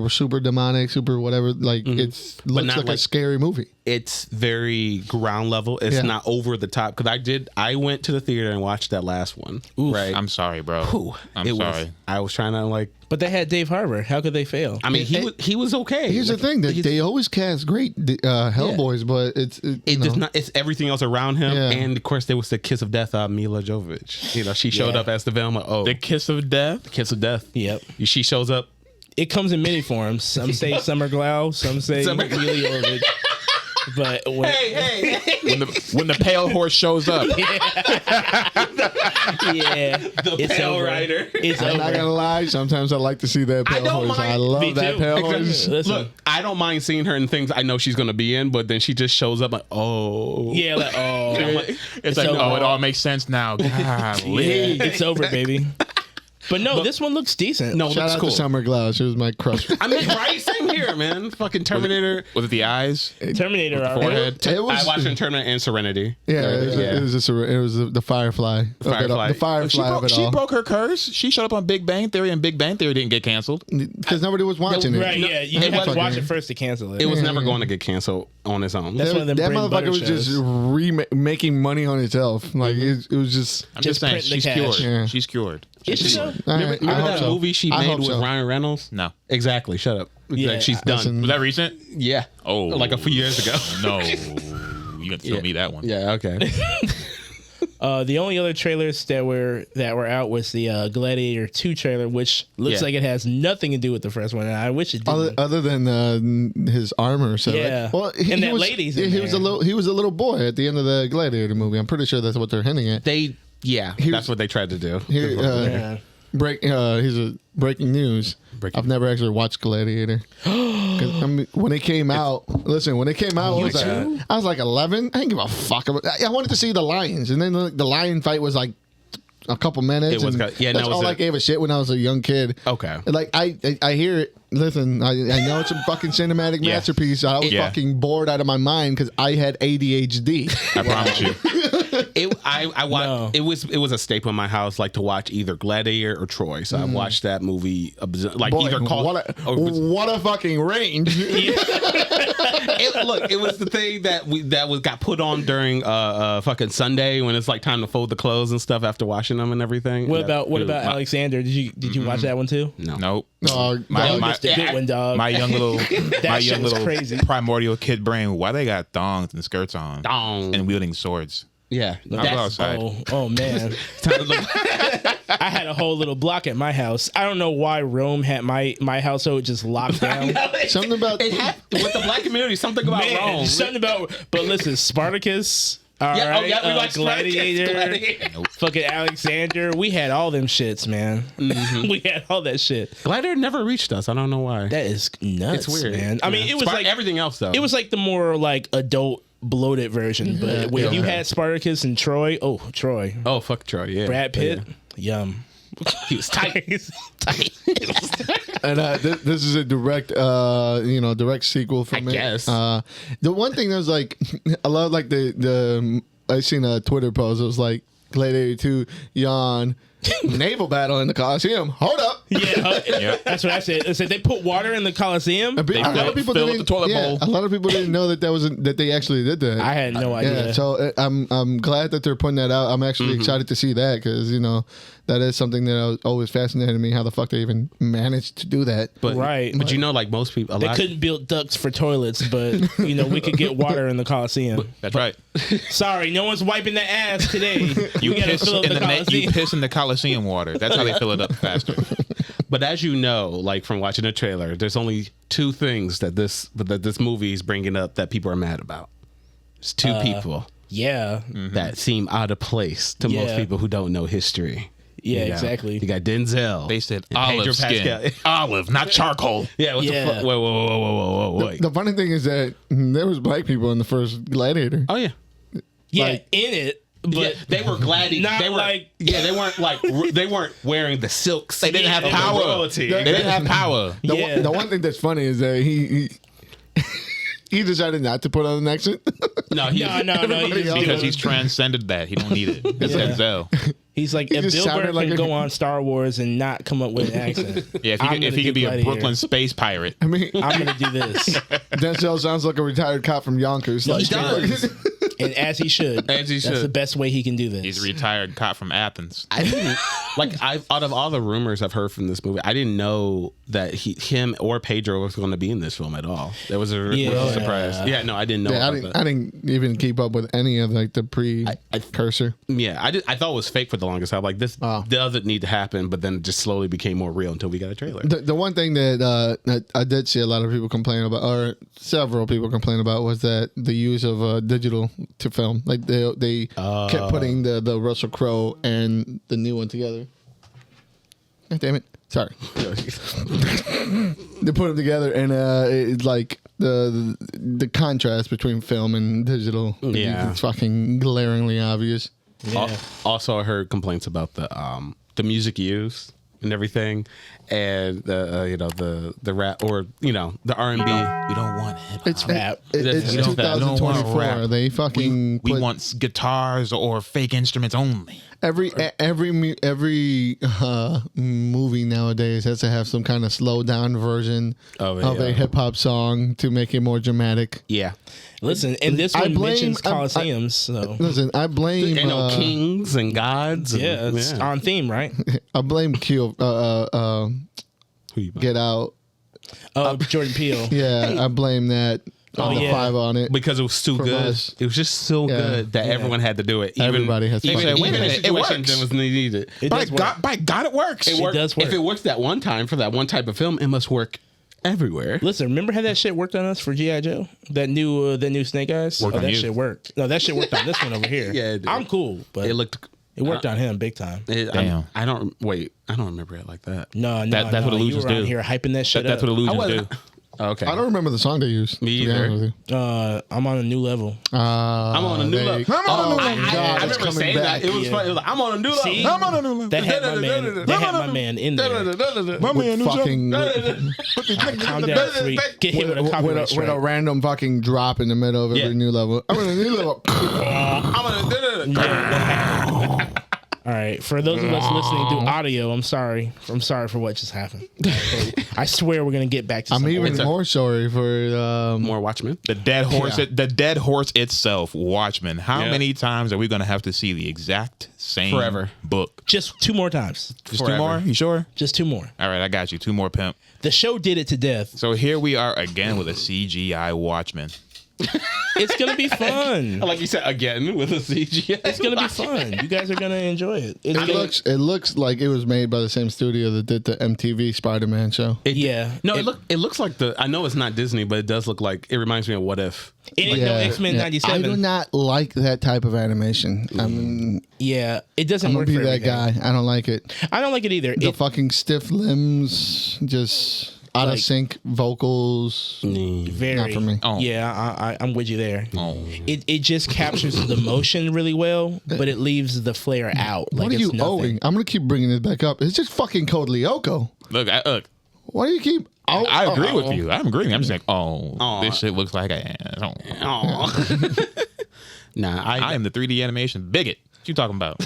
super demonic, super whatever. Like looks like a scary movie. It's very ground level. It's not over the top. Because I went to the theater and watched that last one. Oof. Right. I'm sorry, bro. I'm sorry. I was trying to But they had Dave Harbour. How could they fail? I mean, he was okay. Here's the thing that they always cast great Hellboys, but It does not. It's everything else around him, Yeah. and of course there was the kiss of death. Mila Jovovich. She showed up as the villain. The kiss of death. The kiss of death. Yep. She shows up. It comes in many forms. Some say Summer Glau. Some say Summer Mila Jovovich. But when, When the pale horse shows up. The pale rider. It's I'm over. not gonna lie. Sometimes I like to see that pale don't horse. mind. I love Me that too. pale Exactly. horse. Listen. Look, I don't mind seeing her in things I know she's gonna be in, but then she just shows up like, oh, Yeah, like, oh. It's like, over. oh, it all makes sense now. Golly. Yeah, it's over, baby. But no, this one looks decent. no, Shout that's out cool. to Summer Glau. She was my crush. I mean, right? Same here, man. Fucking Terminator. Was it the eyes? Terminator. All right. Forehead? It was, I watched Terminator and Serenity. Yeah, it was the Firefly. Firefly. The Firefly of it She all. broke her curse. She showed up on Big Bang Theory, and Big Bang Theory didn't get canceled. Because nobody was watching it. Right, yeah. You have to watch it first to cancel it. It was never going to get canceled on its own. That's one of them that bread and butter motherfucker was just shows. making money on itself. Like it was just. I'm just saying, print the she's cash. cured. Yeah. She's cured. Is she though? Alright, Remember I hope that so. movie she I made hope with so. Ryan Reynolds? No. Exactly. Shut up. Yeah. Like, she's done. Listen. Was that recent? Yeah. Oh. Like a few years ago. No. You got to tell me that one. Yeah. Okay. The only other trailers that were out was the Gladiator 2 trailer, which looks like it has nothing to do with the first one. And I wish it didn't. Other than his armor, so yeah. right? Well, and that ladies. He was a little boy at the end of the Gladiator movie. I'm pretty sure that's what they're hinting at. That's what they tried to do. Here's a breaking news. I've never actually watched Gladiator. When it came out, I was like 11. I didn't give a fuck about. I wanted to see the lions, and then the lion fight was like a couple minutes. That's all I gave a shit when I was a young kid. Okay, like I hear it. Listen, I know it's a fucking cinematic masterpiece. I was fucking bored out of my mind because I had ADHD. I promise you. I watched. No. It was a staple in my house, like to watch either Gladiator or Troy. So I watched that movie. Like either what a fucking range. It was the thing that got put on during fucking Sunday when it's like time to fold the clothes and stuff after washing them and everything. What about Alexander? Did you watch that one too? No. Nope. My young little crazy primordial kid brain. Why they got thongs and skirts on and wielding swords? Yeah, oh man. I had a whole little block at my house. I don't know why Rome had my household just locked down. Something about with the black community. Something about Rome. But listen, Spartacus. We like Gladiator. Fucking Alexander. We had all them shits, man. Mm-hmm. We had all that shit. Gladiator never reached us. I don't know why. That is nuts. It's weird, man. I mean, it was like everything else though. It was like the more like adult bloated version, but when you had Spartacus and Troy, Troy. Oh, fuck Troy, yeah. Brad Pitt, yum. He was tight. And this is a direct sequel from I guess. The one thing that was like, I love like I seen a Twitter post. It was like Gladiator 2, yawn. Naval battle in the Coliseum. Hold up. Yeah, that's what I said. I said they put water in the Coliseum. A lot of people didn't. The toilet bowl. A lot of people didn't know that they actually did that. I had no idea. Yeah, so I'm glad that they're putting that out. I'm actually excited to see that because that is something that always fascinated me. How the fuck they even managed to do that? But like most people, they couldn't build ducts for toilets, but we could get water in the Coliseum. That's right. Sorry, no one's wiping the ass today. You gotta fill up the Coliseum. You piss in the Coliseum water. That's how they fill it up faster. But as you know, like from watching the trailer, there's only two things that this movie is bringing up that people are mad about. It's two people. Yeah. That seem out of place to most people who don't know history. Yeah, exactly. You got Denzel. They said olive skin. Olive, not charcoal. Yeah. What the fuck? Whoa. The funny thing is that there was black people in the first Gladiator. Oh yeah. Yeah, in it. But they were gladiators. They weren't wearing the silks. They didn't have power. They didn't have power. The one thing that's funny is that he decided not to put on an accent. No. Because he's transcended that. He don't need it. It's Denzel. He's like, if Bill Burr can go on Star Wars and not come up with an accent. Yeah, if he could be a Brooklyn space pirate. I mean, I'm going to do this. Denzel sounds like a retired cop from Yonkers. He does. And as he should. That's the best way he can do this. He's a retired cop from Athens. I didn't out of all the rumors I've heard from this movie, I didn't know that him or Pedro was going to be in this film at all. That was a real surprise. Yeah, no, I didn't know. I didn't even keep up with any of like the precursor. I thought it was fake for the longest time. Like this doesn't need to happen, but then it just slowly became more real until we got a trailer. The one thing that I did see a lot of people complain about, or several people complain about, was that the use of digital to film. Like they kept putting the Russell Crowe and the new one together. God damn it! Sorry. They put them together, and it's like the contrast between film and digital. Yeah, it's fucking glaringly obvious. Yeah. Also, I heard complaints about the music used and everything, and the rap or the R&B. We don't want hip hop. It's rap. It's 2024. They fucking we want guitars or fake instruments only. Every movie nowadays has to have some kind of slowed down version of a hip hop song to make it more dramatic. Yeah. Listen, and this one mentions Coliseums. So listen, I blame kings and gods. Yeah, it's on theme, right? I blame Q. Who you Get Out. Jordan Peele. Yeah, I blame that the 5 on it. Because it was too good. us. It was just so good that everyone had to do it. Everybody has to even, do it. even in It situations works. that was needed. By God, it works. It does work. If it works that one time for that one type of film, it must work everywhere. Listen, remember how that shit worked on us for G.I. Joe? That new Snake Eyes? Worked on that you. shit worked. No, that shit worked on this one over here. Yeah, it did. I'm cool, but It looked. it worked on him big time. Damn. I don't remember it like that. No, That's what you illusions were out do. here hyping that shit That's up. what illusions do. Okay. I don't remember the song they used. Me to be either. honest with you. I'm on a new level. I'm on a new level. I'm on a new I level. God, remember it's coming saying back. that. It was funny. It was like, I'm on a new level. See? I'm on a new level. That had my man in there. With fucking Calm down, freak. Get hit with a copyright with a strike. random fucking drop in the middle of every Yeah. new level. I'm on a new level. All right, for those of us listening through audio, I'm sorry. I'm sorry for what just happened. I swear we're gonna get back to. I'm something. even more sorry for More Watchmen. The dead horse. Yeah. The dead horse itself. Watchmen. How Yeah. many times are we going to have to see the exact same Forever. book? Just 2 more times. Just Forever. 2 more? You sure? Just 2 more. All right, I got you. 2 more, pimp. The show did it to death. So here we are again with a CGI Watchmen. It's gonna be fun. Like you said, again with a CGI. It's gonna be fun. You guys are gonna enjoy it. It's it gonna- looks like it was made by the same studio that did the MTV Spider-Man show. yeah. No, it looks like I know it's not Disney, but it does look like it reminds me of What If. It ain't no X-Men I 97. do not like that type of animation. I mean, Yeah, it doesn't I'm work gonna be for that everything. guy. I don't like it. I don't like it either. The fucking stiff limbs, just out of Like- sync vocals. Very. Not for me. Oh. Yeah, I'm with you there. Oh. It just captures the motion really well, but it leaves the flair out. Like What are it's you nothing. owing? I'm gonna keep bringing this back up. It's just fucking Code Lyoko. Look, Why do you keep? I agree with you. I'm agreeing. I'm just like, Aw. this shit looks like ass. Nah, I am the 3D animation bigot. What you talking about?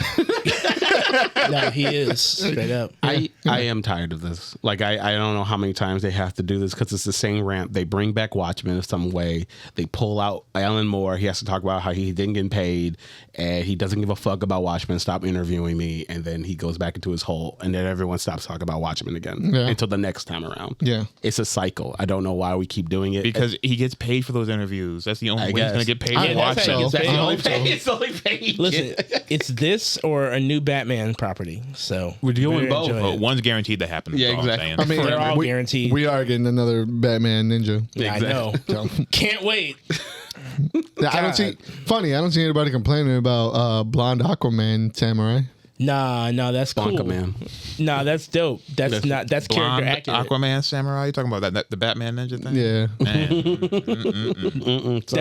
No, he is straight up. I am tired of this. Like I don't know how many times they have to do this because it's the same ramp. They bring back Watchmen in some way. They pull out Alan Moore. He has to talk about how he didn't get paid and he doesn't give a fuck about Watchmen. Stop interviewing me, and then he goes back into his hole, and then everyone stops talking about Watchmen again until the next time around. Yeah. It's a cycle. I don't know why we keep doing it Because he gets paid for those interviews. That's the only way guess. he's gonna get paid I to hope watch so. them. That's That's the I only hope so. pay. It's the only pay. he Listen, gets. it's this or a new Batman property. So We're doing better both. enjoy Well, it. one's guaranteed to happen. Yeah, That's all I'm exactly. saying. I mean, They're all guaranteed. We are getting another Batman Ninja. Yeah, I know. Can't wait. I don't see. Funny, I don't see anybody complaining about blonde Aquaman samurai. Nah, that's cool. Bonka Man. Nah, that's dope. That's not. That's Blonde character accurate. Aquaman samurai. You talking about that the Batman Ninja thing? Yeah.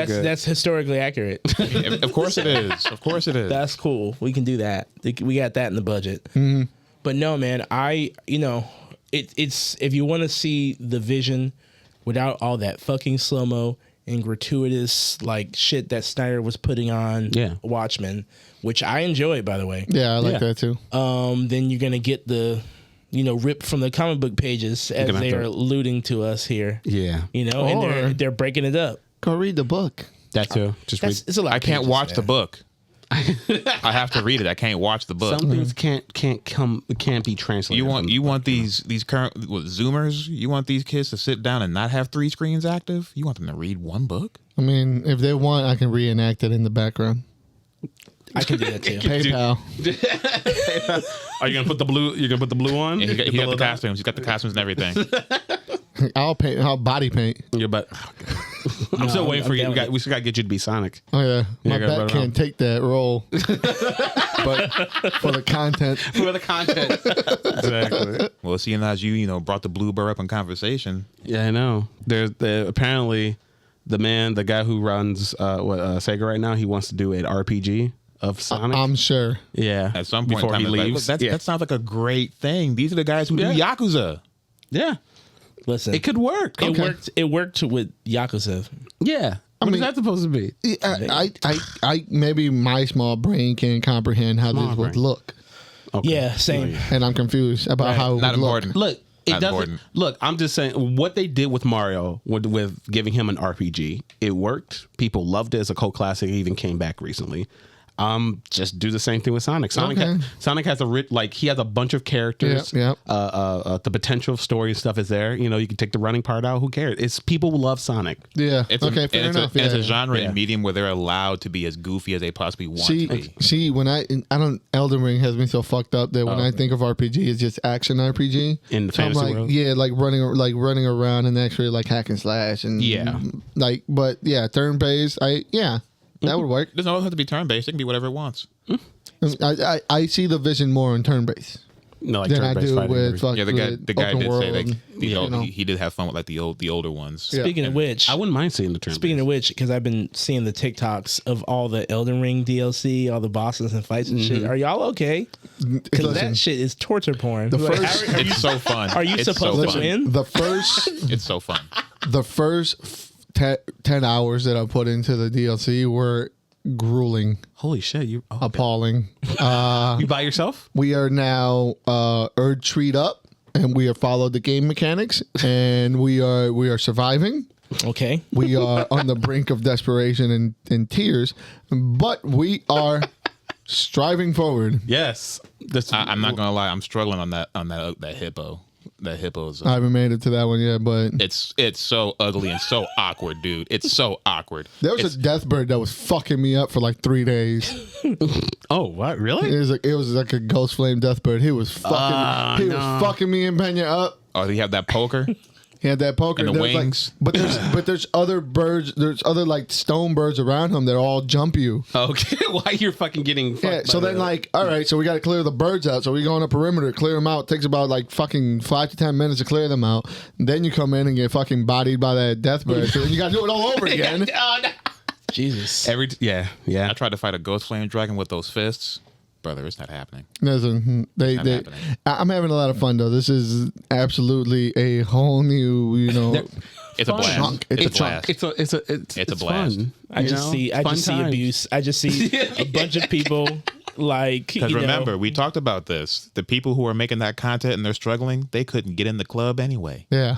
Man. That's historically accurate. Of course it is. Of course it is. That's cool. We can do that. We got that in the budget. But no, man, it's if you want to see the vision without all that fucking slow-mo and gratuitous like shit that Snyder was putting on Watchmen, which I enjoy, by the way. Yeah, I like that too. Then you're gonna get the ripped from the comic book pages as they are alluding to us here. Yeah. And Or- they're breaking it up. Go read the book. That too. Just read. It's a lot. I of can't pages, watch the man. book. I have to read it. I can't watch the book. Some things can't be translated. You want these current Zoomers? You want these kids to sit down and not have 3 screens active? You want them to read one book? I mean, if they want, I can reenact it in the background. I can do that too. PayPal. Are you gonna put the blue? You're gonna put the blue on? Yeah, he got the costumes. He's got the costumes and everything. I'll paint. I'll body paint. Yeah, but I'm still waiting for you. down with it. We still got to get you to be Sonic. Oh yeah, my gotta back run can't around. take that role. But for the content, For the content. Exactly. Well, seeing as you brought the blue burr up in conversation. Yeah, I know. There's apparently the guy who runs Sega right now. He wants to do an RPG of Sonic. I'm sure. Yeah, At some point before in time, he it's like, leaves. look, that sounds like a great thing. These are the guys who do Yakuza. Yeah, Listen, it could work. It worked with Yakuza. Yeah. What is that supposed to be? I maybe my small brain can't comprehend how this would look, Okay. Yeah, same. and I'm confused about how it Not would important. look. Look, it Not doesn't. important. Look, I'm just saying what they did with Mario with giving him an RPG. It worked. People loved it as a cult classic. It even came back recently. Just do the same thing with Sonic. Sonic has he has a bunch of characters. Yeah. The potential of story and stuff is there. You know, you can take the running part out. Who cares? It's people love Sonic. Yeah. It's fair enough. It's a genre and medium where they're allowed to be as goofy as they possibly want to be. See, when Elden Ring has me so fucked up that when I think of RPG, it's just action RPG. In the fantasy world? Yeah, like running around and actually like hack and slash and turn based. That would work. It doesn't always have to be turn-based. It can be whatever it wants. I see the vision more in turn based. No, like than I do with the guy did world, say that he did have fun with like the older ones. Yeah. Speaking of which, I wouldn't mind seeing the turn. Speaking of which, because I've been seeing the TikToks of all the Elden Ring DLC, all the bosses and fights and shit. Are y'all okay? Because that shit is torture porn. It's so fun. Are you supposed to win? It's so fun. The first 10 hours that I put into the DLC were grueling. Holy shit! Appalling. You by yourself? We are now Erd Treat up, and we have followed the game mechanics, and we are surviving. Okay. We are on the brink of desperation and tears, but we are striving forward. Yes. I'm not gonna lie. I'm struggling on that hippo. That hippo's. I haven't made it to that one yet, but it's so ugly and so awkward, dude. It's so awkward. There was a death bird that was fucking me up for like 3 days. Oh, what? Really? It was like a ghost flame death bird. He was fucking. Was fucking me and Pena up. Oh, did he have that poker? He had that poker and the wings. But there's other birds. There's other like stone birds around him that all jump you. Okay, why you're fucking getting? Yeah. So then all right. So we got to clear the birds out. So we go on a perimeter, clear them out. It takes about like fucking 5 to 10 minutes to clear them out. Then you come in and get fucking bodied by that death bird. So then you got to do it all over again. Oh, no. Jesus. Yeah. I tried to fight a ghost flame dragon with those fists. Brother, it's not happening. Listen, I'm having a lot of fun though. This is absolutely a whole new, it's a blast. It's a blast. It's a blast. Fun, I just see abuse. I just see a bunch of people like. Because remember, we talked about this. The people who are making that content and they're struggling, they couldn't get in the club anyway. Yeah.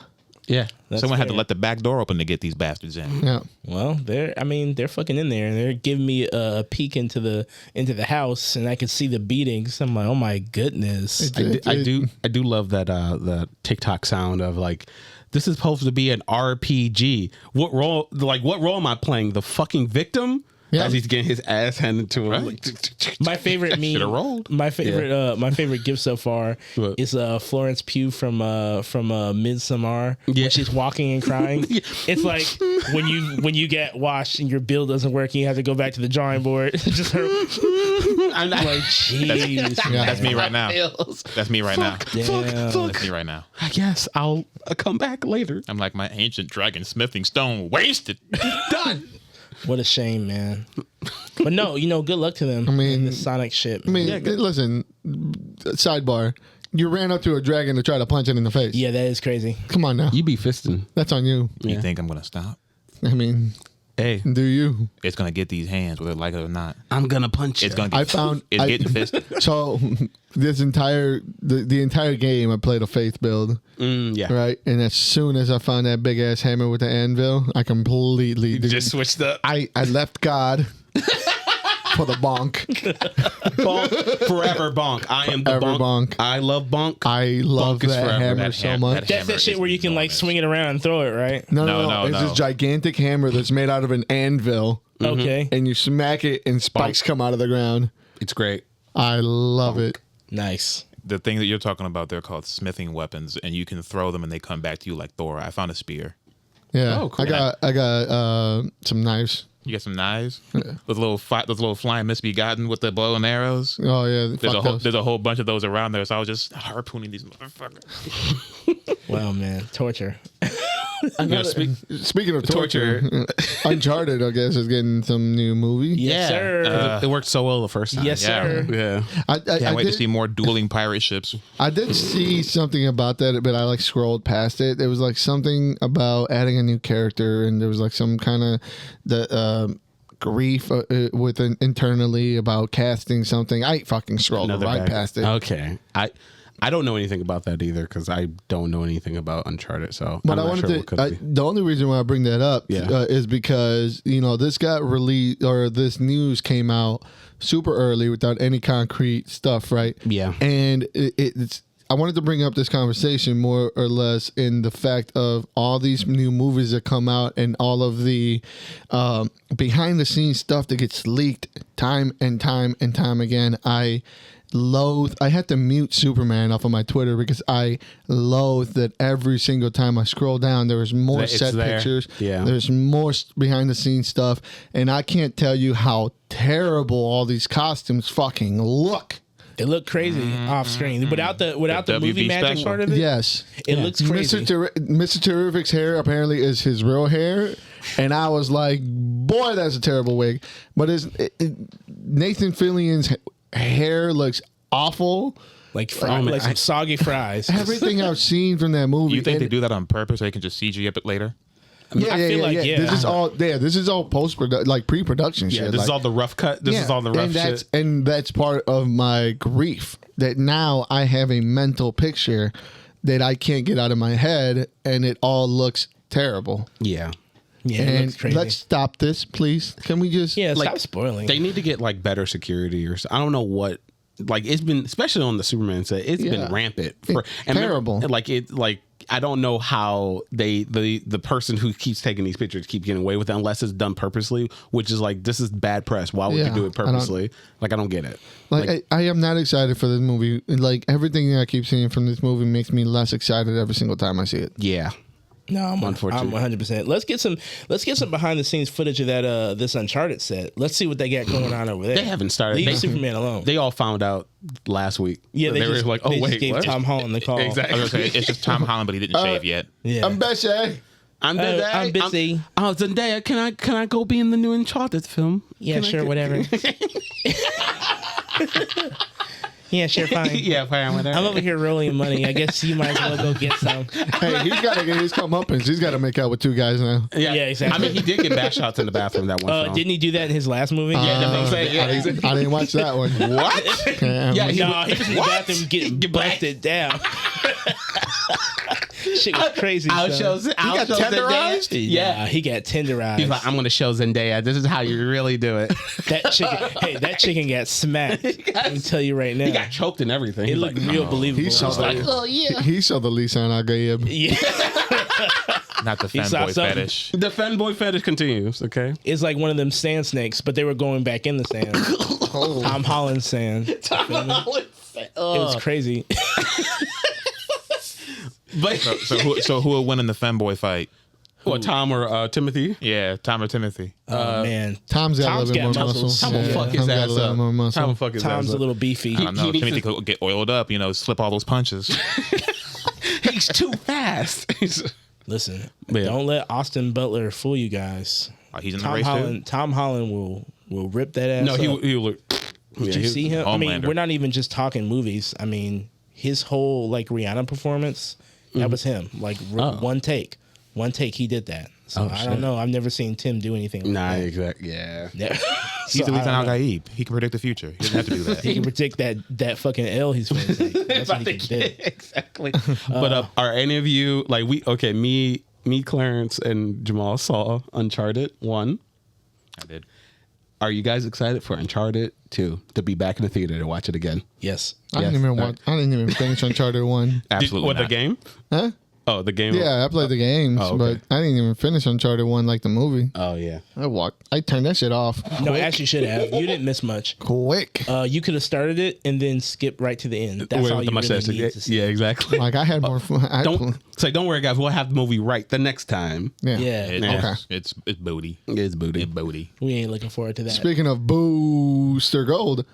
Yeah. Someone had to let the back door open to get these bastards in. Yeah. Well, they're fucking in there and they're giving me a peek into the house and I can see the beatings. I'm like, oh my goodness. I do love that the TikTok sound of like, this is supposed to be an RPG. What role am I playing? The fucking victim? Yeah. As he's getting his ass handed to him. Right. My favorite meme. Should've rolled. My favorite gift so far is Florence Pugh from Midsommar. Yeah. When she's walking and crying. Yeah. It's like when you get washed and your bill doesn't work and you have to go back to the drawing board. Just her. I'm like, jeez. That's me right now. That's me right now. Damn. That's me right now. I guess I'll come back later. I'm like my ancient dragon smithing stone wasted. Done. What a shame, man. But no, good luck to them. In this Sonic shit. Listen, sidebar. You ran up to a dragon to try to punch it in the face. Yeah, that is crazy. Come on now. You be fisting. That's on you. You think I'm going to stop? Hey, do you? It's going to get these hands, whether like it or not. I'm going to punch It's you. going to get it's getting fisted. So this entire the entire game I played a faith build. Yeah. Right? And as soon as I found that big ass hammer with the anvil, I completely just switched up. I left God for the bonk. Bonk. Forever bonk. I am the bonk. I love bonk. I love Bonk is that forever. hammer so much. That's that shit where you can like swing it around and throw it, right? No. It's this gigantic hammer that's made out of an anvil. Okay. And you smack it and spikes come out of the ground. It's great. I love it. Nice. The thing that you're talking about, they're called smithing weapons, and you can throw them and they come back to you like Thor. I found a spear. Yeah. Oh, cool. I got some knives. You got some knives? Those little flying misbegotten with the bow and arrows? Oh, yeah. There's a whole bunch of those around there, so I was just harpooning these motherfuckers. Wow, man. Torture. Speaking of torture, Uncharted, I guess, is getting some new movie. Yes, sir. It worked so well the first time. Yes, sir. Yeah. I Can't wait to see more dueling pirate ships. I did see something about that, but I like scrolled past it. There was like something about adding a new character, and there was like some kind of grief internally about casting something. I fucking scrolled right past it. Okay. I don't know anything about that either because I don't know anything about Uncharted. So, but I'm I not sure what could be. the only reason why I bring that up is because this got released, or this news came out super early without any concrete stuff, right? Yeah, and it's. I wanted to bring up this conversation more or less in the fact of all these new movies that come out and all of the behind the scenes stuff that gets leaked time and time and time again. I had to mute Superman off of my Twitter because I loathe that every single time I scroll down, there's more set pictures. Yeah. There's more behind the scenes stuff. And I can't tell you how terrible all these costumes fucking look. They look crazy off screen without the movie magic special. part of it. Yes, it looks crazy. Mr. Terrific's hair apparently is his real hair, and I was like, "Boy, that's a terrible wig." But Nathan Fillion's hair looks awful, like some soggy fries. Everything I've seen from that movie. You think they do that on purpose so they can just CG up it later? I feel like This is all pre-production shit. Yeah, this is all the rough cut. This is all the rough shit. And that's part of my grief that now I have a mental picture that I can't get out of my head, and it all looks terrible. Yeah. Yeah, and it looks crazy. Let's stop this, please. Can we just stop spoiling? They need to get better security, or I don't know what. It's been, especially on the Superman set, it's been rampant. Terrible. I don't know how the person who keeps taking these pictures keep getting away with it unless it's done purposely, which is this is bad press. Why would you do it purposely? I don't get it. I am not excited for this movie. Everything that I keep seeing from this movie makes me less excited every single time I see it. Yeah. No, I'm 100%. Let's get some behind the scenes footage of that this Uncharted set. Let's see what they got going on over there. They haven't started. Leave Superman alone. They all found out last week. Yeah, they were like, "Oh wait, gave what?" Tom Holland the call. Exactly. I was gonna say, it's just Tom Holland, but he didn't shave yet. Yeah. I'm busy. I'm busy. Zendaya, can I go be in the new Uncharted film? Yeah, sure, whatever. Yeah, sure, fine. Yeah, fine, whatever. I'm over here rolling money. I guess you might as well go get some. Hey, he's got to get his comeuppance. He's got to make out with two guys now. Yeah, exactly. I mean, he did get back shots in the bathroom that one film. Didn't he do that in his last movie? I didn't watch that one. What? He was in the bathroom getting busted down. Shit was crazy. He got tenderized? Yeah, he got tenderized. He's like, I'm going to show Zendaya. This is how you really do it. That chicken got smacked. Let me tell you right now. He got choked and everything. It looked real believable. He saw the Lisa and Agayib. Yeah. Not the fanboy fetish. The fanboy fetish continues, okay? It's like one of them sand snakes, but they were going back in the sand. Tom Holland sand. Tom Holland sand. It was crazy. But so who will win in the fanboy fight? What, Tom or Timothy? Yeah, Tom or Timothy. Man, Tom's got a little bit more muscle. Tom will fuck his ass up. Tom will fuck his ass up. Tom's a little beefy. I don't know. Timothy could get oiled up, slip all those punches. He's too fast. Listen, don't let Austin Butler fool you guys. He's in the race too? Tom Holland will rip that ass up. He will. Did you see him? Homelander. I mean, we're not even just talking movies. I mean, his whole Rihanna performance, that was him. One take. He did that. So I don't know. I've never seen Tim do anything like that. Exactly. Yeah. He's the Lisa Al-Gaib. He can predict the future. He doesn't have to do that. He can predict that fucking L he's going to take. That's what he can do. Exactly. But are any of you me, Clarence, and Jamal saw Uncharted 1. I did. Are you guys excited for Uncharted 2 to be back in the theater to watch it again? Yes. I didn't even finish Uncharted 1. Absolutely. The game? Huh? Oh, the game. Yeah, I played the games, but I didn't even finish Uncharted 1 like the movie. Oh yeah. I turned that shit off. No, actually, should have. You didn't miss much. Quick. You could have started it and then skipped right to the end. That's all you really need to see. Yeah, exactly. I had more fun. Don't worry, guys. We'll have the movie right the next time. Yeah. It's booty. It's booty. It's booty. We ain't looking forward to that. Speaking of Booster Gold.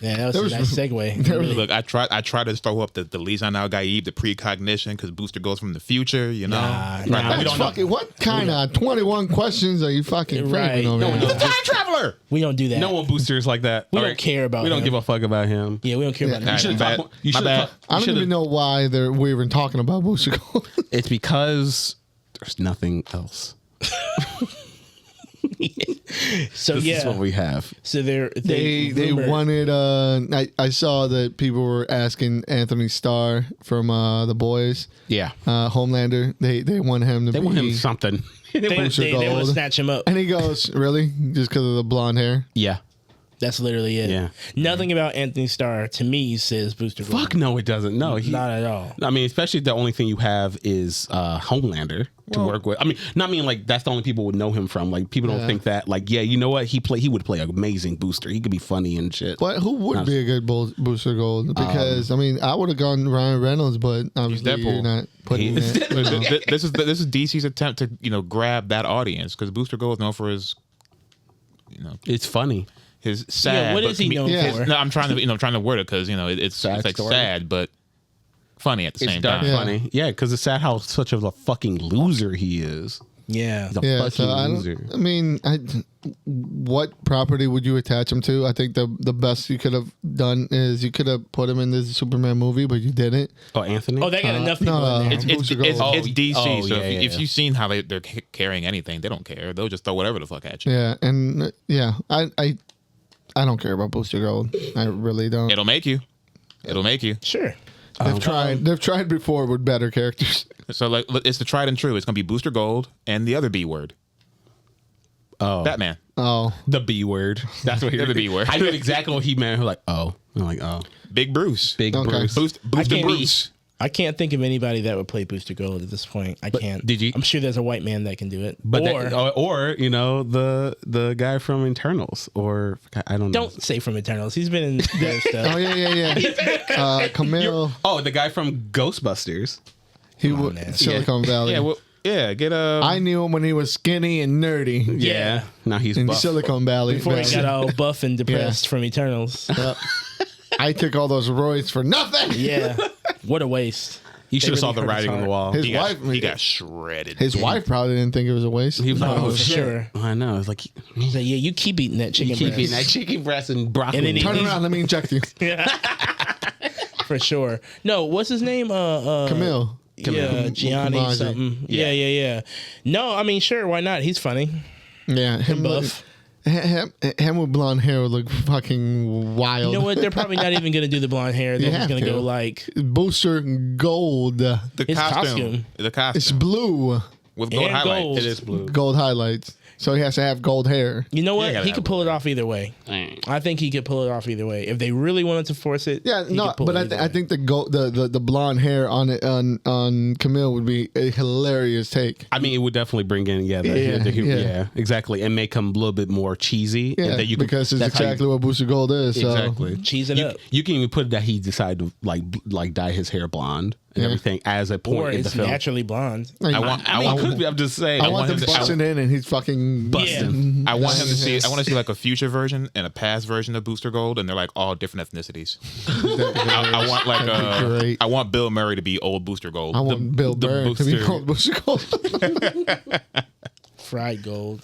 Yeah, that was a nice segue. Look, I tried to throw up the Lisa Al-Gaib, the precognition, because Booster goes from the future, Nah, we don't know. What kind of 21 questions are you fucking framing over No, here? he's a time traveler. We don't do that. No one boosters like that. We don't care about We don't him. give a fuck about him. Yeah, we don't care about that. You should have. I don't even know why we're even talking about Booster Gold. It's because there's nothing else. So This is what we have. So They wanted. I saw that people were asking Anthony Starr from The Boys. Yeah. Homelander. They want him to. They want him something. They want to snatch him up. And he goes, really? Just because of the blonde hair? Yeah. That's literally it. Yeah. Nothing about Anthony Starr to me says Booster Gold. Fuck no, it doesn't. No, Not at all. I mean, especially the only thing you have is Homelander to work with. I mean, not mean like that's the only people would know him from. Like people don't think that. Like, yeah, you know what? He would play an amazing booster. He could be funny and shit. But who would be a good Booster Gold? Because I mean, I would have gone Ryan Reynolds, but obviously you're not putting it. This is DC's attempt to grab that audience because Booster Gold is known for his, It's funny. Yeah, his sad. what is he known for? No, I'm trying to word it because it's like story. sad but funny at the It's same dark time. funny. Yeah, because it's sad how such of a fucking loser he is. Yeah. He's a Yeah, fucking so loser. I mean, what property would you attach him to? I think the best you could have done is you could have put him in this Superman movie, but you didn't. Oh, Anthony? Oh, they got enough people no, in there. it's It's Booster Gold. DC, Oh, so yeah, if yeah. you've seen how they're carrying anything, they don't care. They'll just throw whatever the fuck at you. Yeah, and I don't care about Booster Gold. I really don't. It'll make you. Sure. They've tried before with better characters. So like it's the tried and true. It's gonna be Booster Gold and the other B word. Oh. Batman. Oh, The B word. That's what he The B word. I knew exactly what he meant. I'm like, oh. I'm like, oh. Big Bruce. Big Okay. Bruce. Booster can't- Bruce. I can't think of anybody that would play Booster Gold at this point. I can't. did you- I'm sure there's a white man that can do it. But or the guy from Internals, or I don't know. don't say from Eternals. He's been in their stuff. oh yeah. Camille, Oh, the guy from Ghostbusters. he on, was man. Silicon Valley. Get I knew him when he was skinny and nerdy. Yeah. Now he's In buff. Silicon Valley. Before he got all buff and depressed from Eternals. Yep. I took all those roids for nothing. Yeah. What a waste. You should have really saw the hurt his writing on the heart. wall. His He wife, got shredded. his wife probably didn't think it was a waste. He was like, Oh, oh for shit. sure. I know. It's like He's like, yeah, you keep eating that chicken you keep breast. eating that chicken breast and broccoli. And then he- Turn around, let me inject you. For sure. No, what's his name? Camille. Yeah, Gianni Kamaji. something. Yeah. No, I mean, sure, why not? He's funny. Yeah, him buff. Him with blonde hair would look fucking wild. You know what? They're probably not even going to do the blonde hair. They're You just have going to to. go like Booster Gold. the his costume. The costume. It's blue. with gold and highlights. gold. It is blue. Gold highlights. So he has to have gold hair. You know what? gotta He have could pull it off either way. I think he could pull it off either way. If they really wanted to force it, Yeah, he no, could pull but it either I way. think the blonde hair on Camille would be a hilarious take. I mean, it would definitely bring in, Yeah, yeah, exactly, and make him a little bit more cheesy. Yeah, and that you can, because it's that's how you- exactly what Booster Gold is. So. exactly. cheese it You, up. you can even put that he decided to like dye his hair blonde and everything as a point Or in the it's film. naturally blonde. I want. I mean, it could be. I'm just saying. I want them him to- busting in and he's fucking Busting. I want him to see. I want to see like a future version and a past version of Booster Gold, and they're like all different ethnicities. I want like That'd be great. I want Bill Murray to be old Booster Gold. I want Bill the Burr to be Booster- called Booster Gold. Fried gold.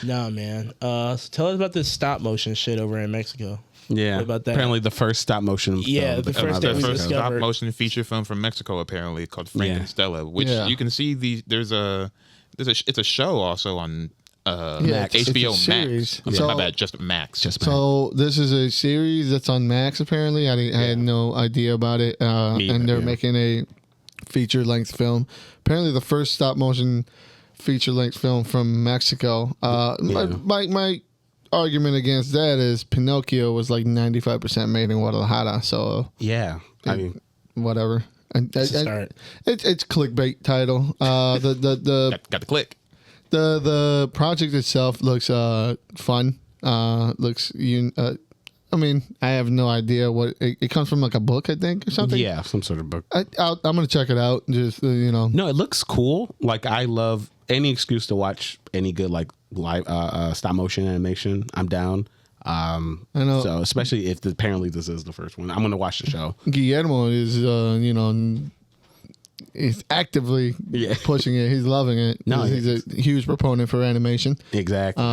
Nah, man. So tell us about this stop motion shit over in Mexico. Yeah. What about that? Apparently, the first stop motion. Yeah, film the that came first out that of we the Mexico. first discovered. stop motion feature film from Mexico, apparently called Frank Yeah. and Stella, which Yeah. you can see. It's a show also on Max. It's a HBO series. Max. So- My bad, just Max. So this is a series that's on Max. Apparently, I had no idea about it, Me and either, they're yeah. making a feature-length film. Apparently, the first stop-motion feature-length film from Mexico. My argument against that is Pinocchio was like 95% made in Guadalajara. So Yeah. I mean, whatever. Start. It's clickbait title. The got the click. the project itself looks fun. I mean, I have no idea what it comes from, like a book, I think, or something. yeah, some sort of book. I'm gonna check it out. Just No, it looks cool. Like, I love any excuse to watch any good like live stop motion animation. I'm down. I know. So especially if apparently this is the first one, I'm gonna watch the show. Guillermo is he's actively Yeah. pushing it. He's loving it. No, he's a huge proponent for animation. Exactly.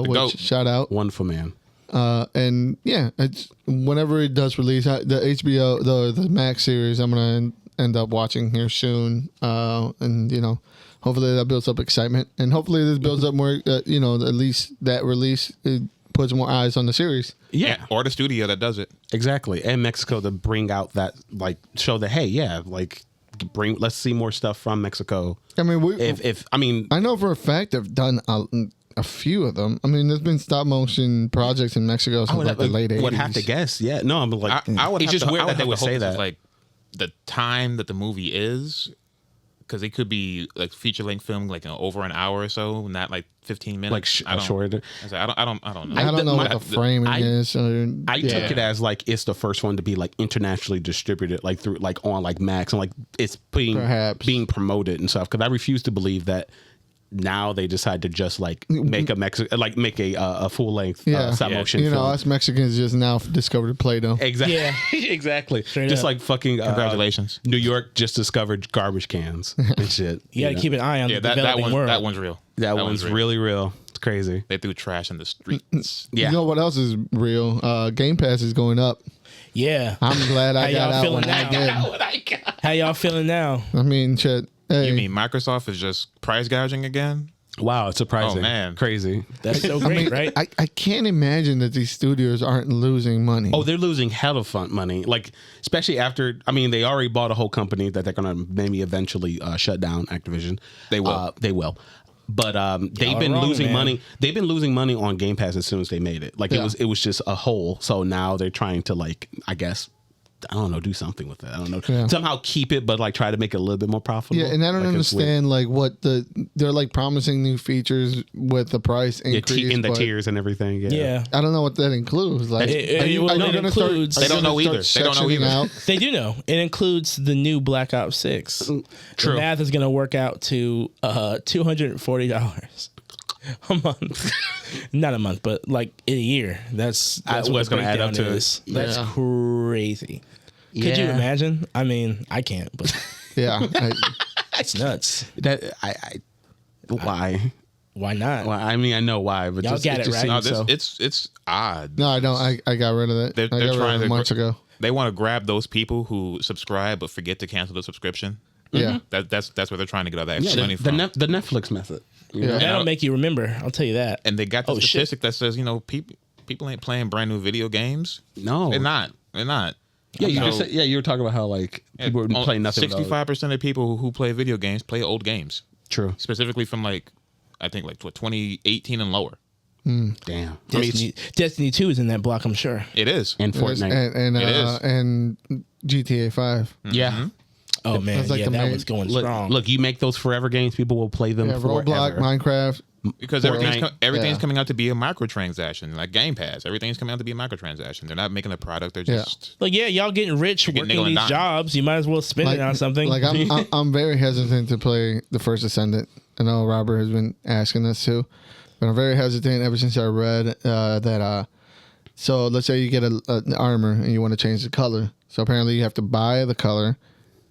Which goat. shout out. Wonderful man. And yeah, it's whenever it does release, the HBO the Max series, I'm gonna end up watching here soon, and hopefully that builds up excitement, and hopefully this builds up more. At least that release it puts more eyes on the series. Yeah, or the studio that does it. Exactly, and Mexico to bring out that show that let's see more stuff from Mexico. I mean, I know for a fact they've done a few of them. I mean, there's been stop motion projects in Mexico since the late 80s. Would have to guess. Yeah, no, I'm like, I would. It's just weird that they would say that. Like the time that the movie is, because it could be like feature length film, like over an hour or so, not like 15 minutes. Like short. I don't know. I don't know what the framing is. I took it as like it's the first one to be like internationally distributed, like through like on like Max, and like it's being promoted and stuff. Because I refuse to believe that now they decide to just like make a full length stop motion film. Us Mexicans just now discovered Play-Doh. Exactly. Yeah. Exactly. Straight just up. like fucking congratulations. New York just discovered garbage cans and shit. You got to keep an eye on the developing world. That one's real. That one's really real. It's crazy. They threw trash in the streets. Yeah. You know what else is real? Game Pass is going up. Yeah. I'm glad I got out when I did. How y'all feeling now? I mean, shit. Hey. You mean Microsoft is just price gouging again? Wow, it's surprising. Oh, man. Crazy. That's so great, right? I can't imagine that these studios aren't losing money. Oh, they're losing hell of fun money. Like, especially after, they already bought a whole company that they're going to maybe eventually shut down, Activision. They will. They will. But they've been losing money. They've been losing money on Game Pass as soon as they made it. Like, it was just a hole. So now they're trying to, like, I guess, I don't know, do something with it. I don't know. Yeah. Somehow keep it, but like try to make it a little bit more profitable. Yeah, and I don't understand like what they're like promising new features with the price increase in the tiers and everything. Yeah. I don't know what that includes. Like, they don't know either. They don't know either. They do know. It includes the new Black Ops 6. True. The math is going to work out to $240 a month. Not a month, but like in a year. That's what it's going to add up to. That's crazy. Could you imagine? I can't, but it's nuts. Why? Why not? Well, I know why, but y'all got it right. No, it's odd. No, I don't. I got rid of it. They're trying to months ago. They want to grab those people who subscribe but forget to cancel the subscription. Yeah, that's where they're trying to get all that extra money from. The Netflix method. That'll make you remember. I'll tell you that. And they got the statistic that says people ain't playing brand new video games. No, they're not. Yeah, you were talking about how like people were playing nothing. 65% of people who play video games play old games. True. Specifically from I think 2018 and lower. Damn. Destiny 2 is in that block, I'm sure. It is. And Fortnite. And GTA 5. Yeah. Mm-hmm. Oh man, that one's going strong. Look, you make those forever games, people will play them forever. Roblox, Minecraft. Because everything's coming out to be a microtransaction, like Game Pass. Everything's coming out to be a microtransaction. They're not making a product. They're just y'all getting rich working these jobs. You might as well spend it on something. Like I'm very hesitant to play the First Ascendant. I know Robert has been asking us too, but I'm very hesitant ever since I read that. So let's say you get an armor and you want to change the color. So apparently you have to buy the color.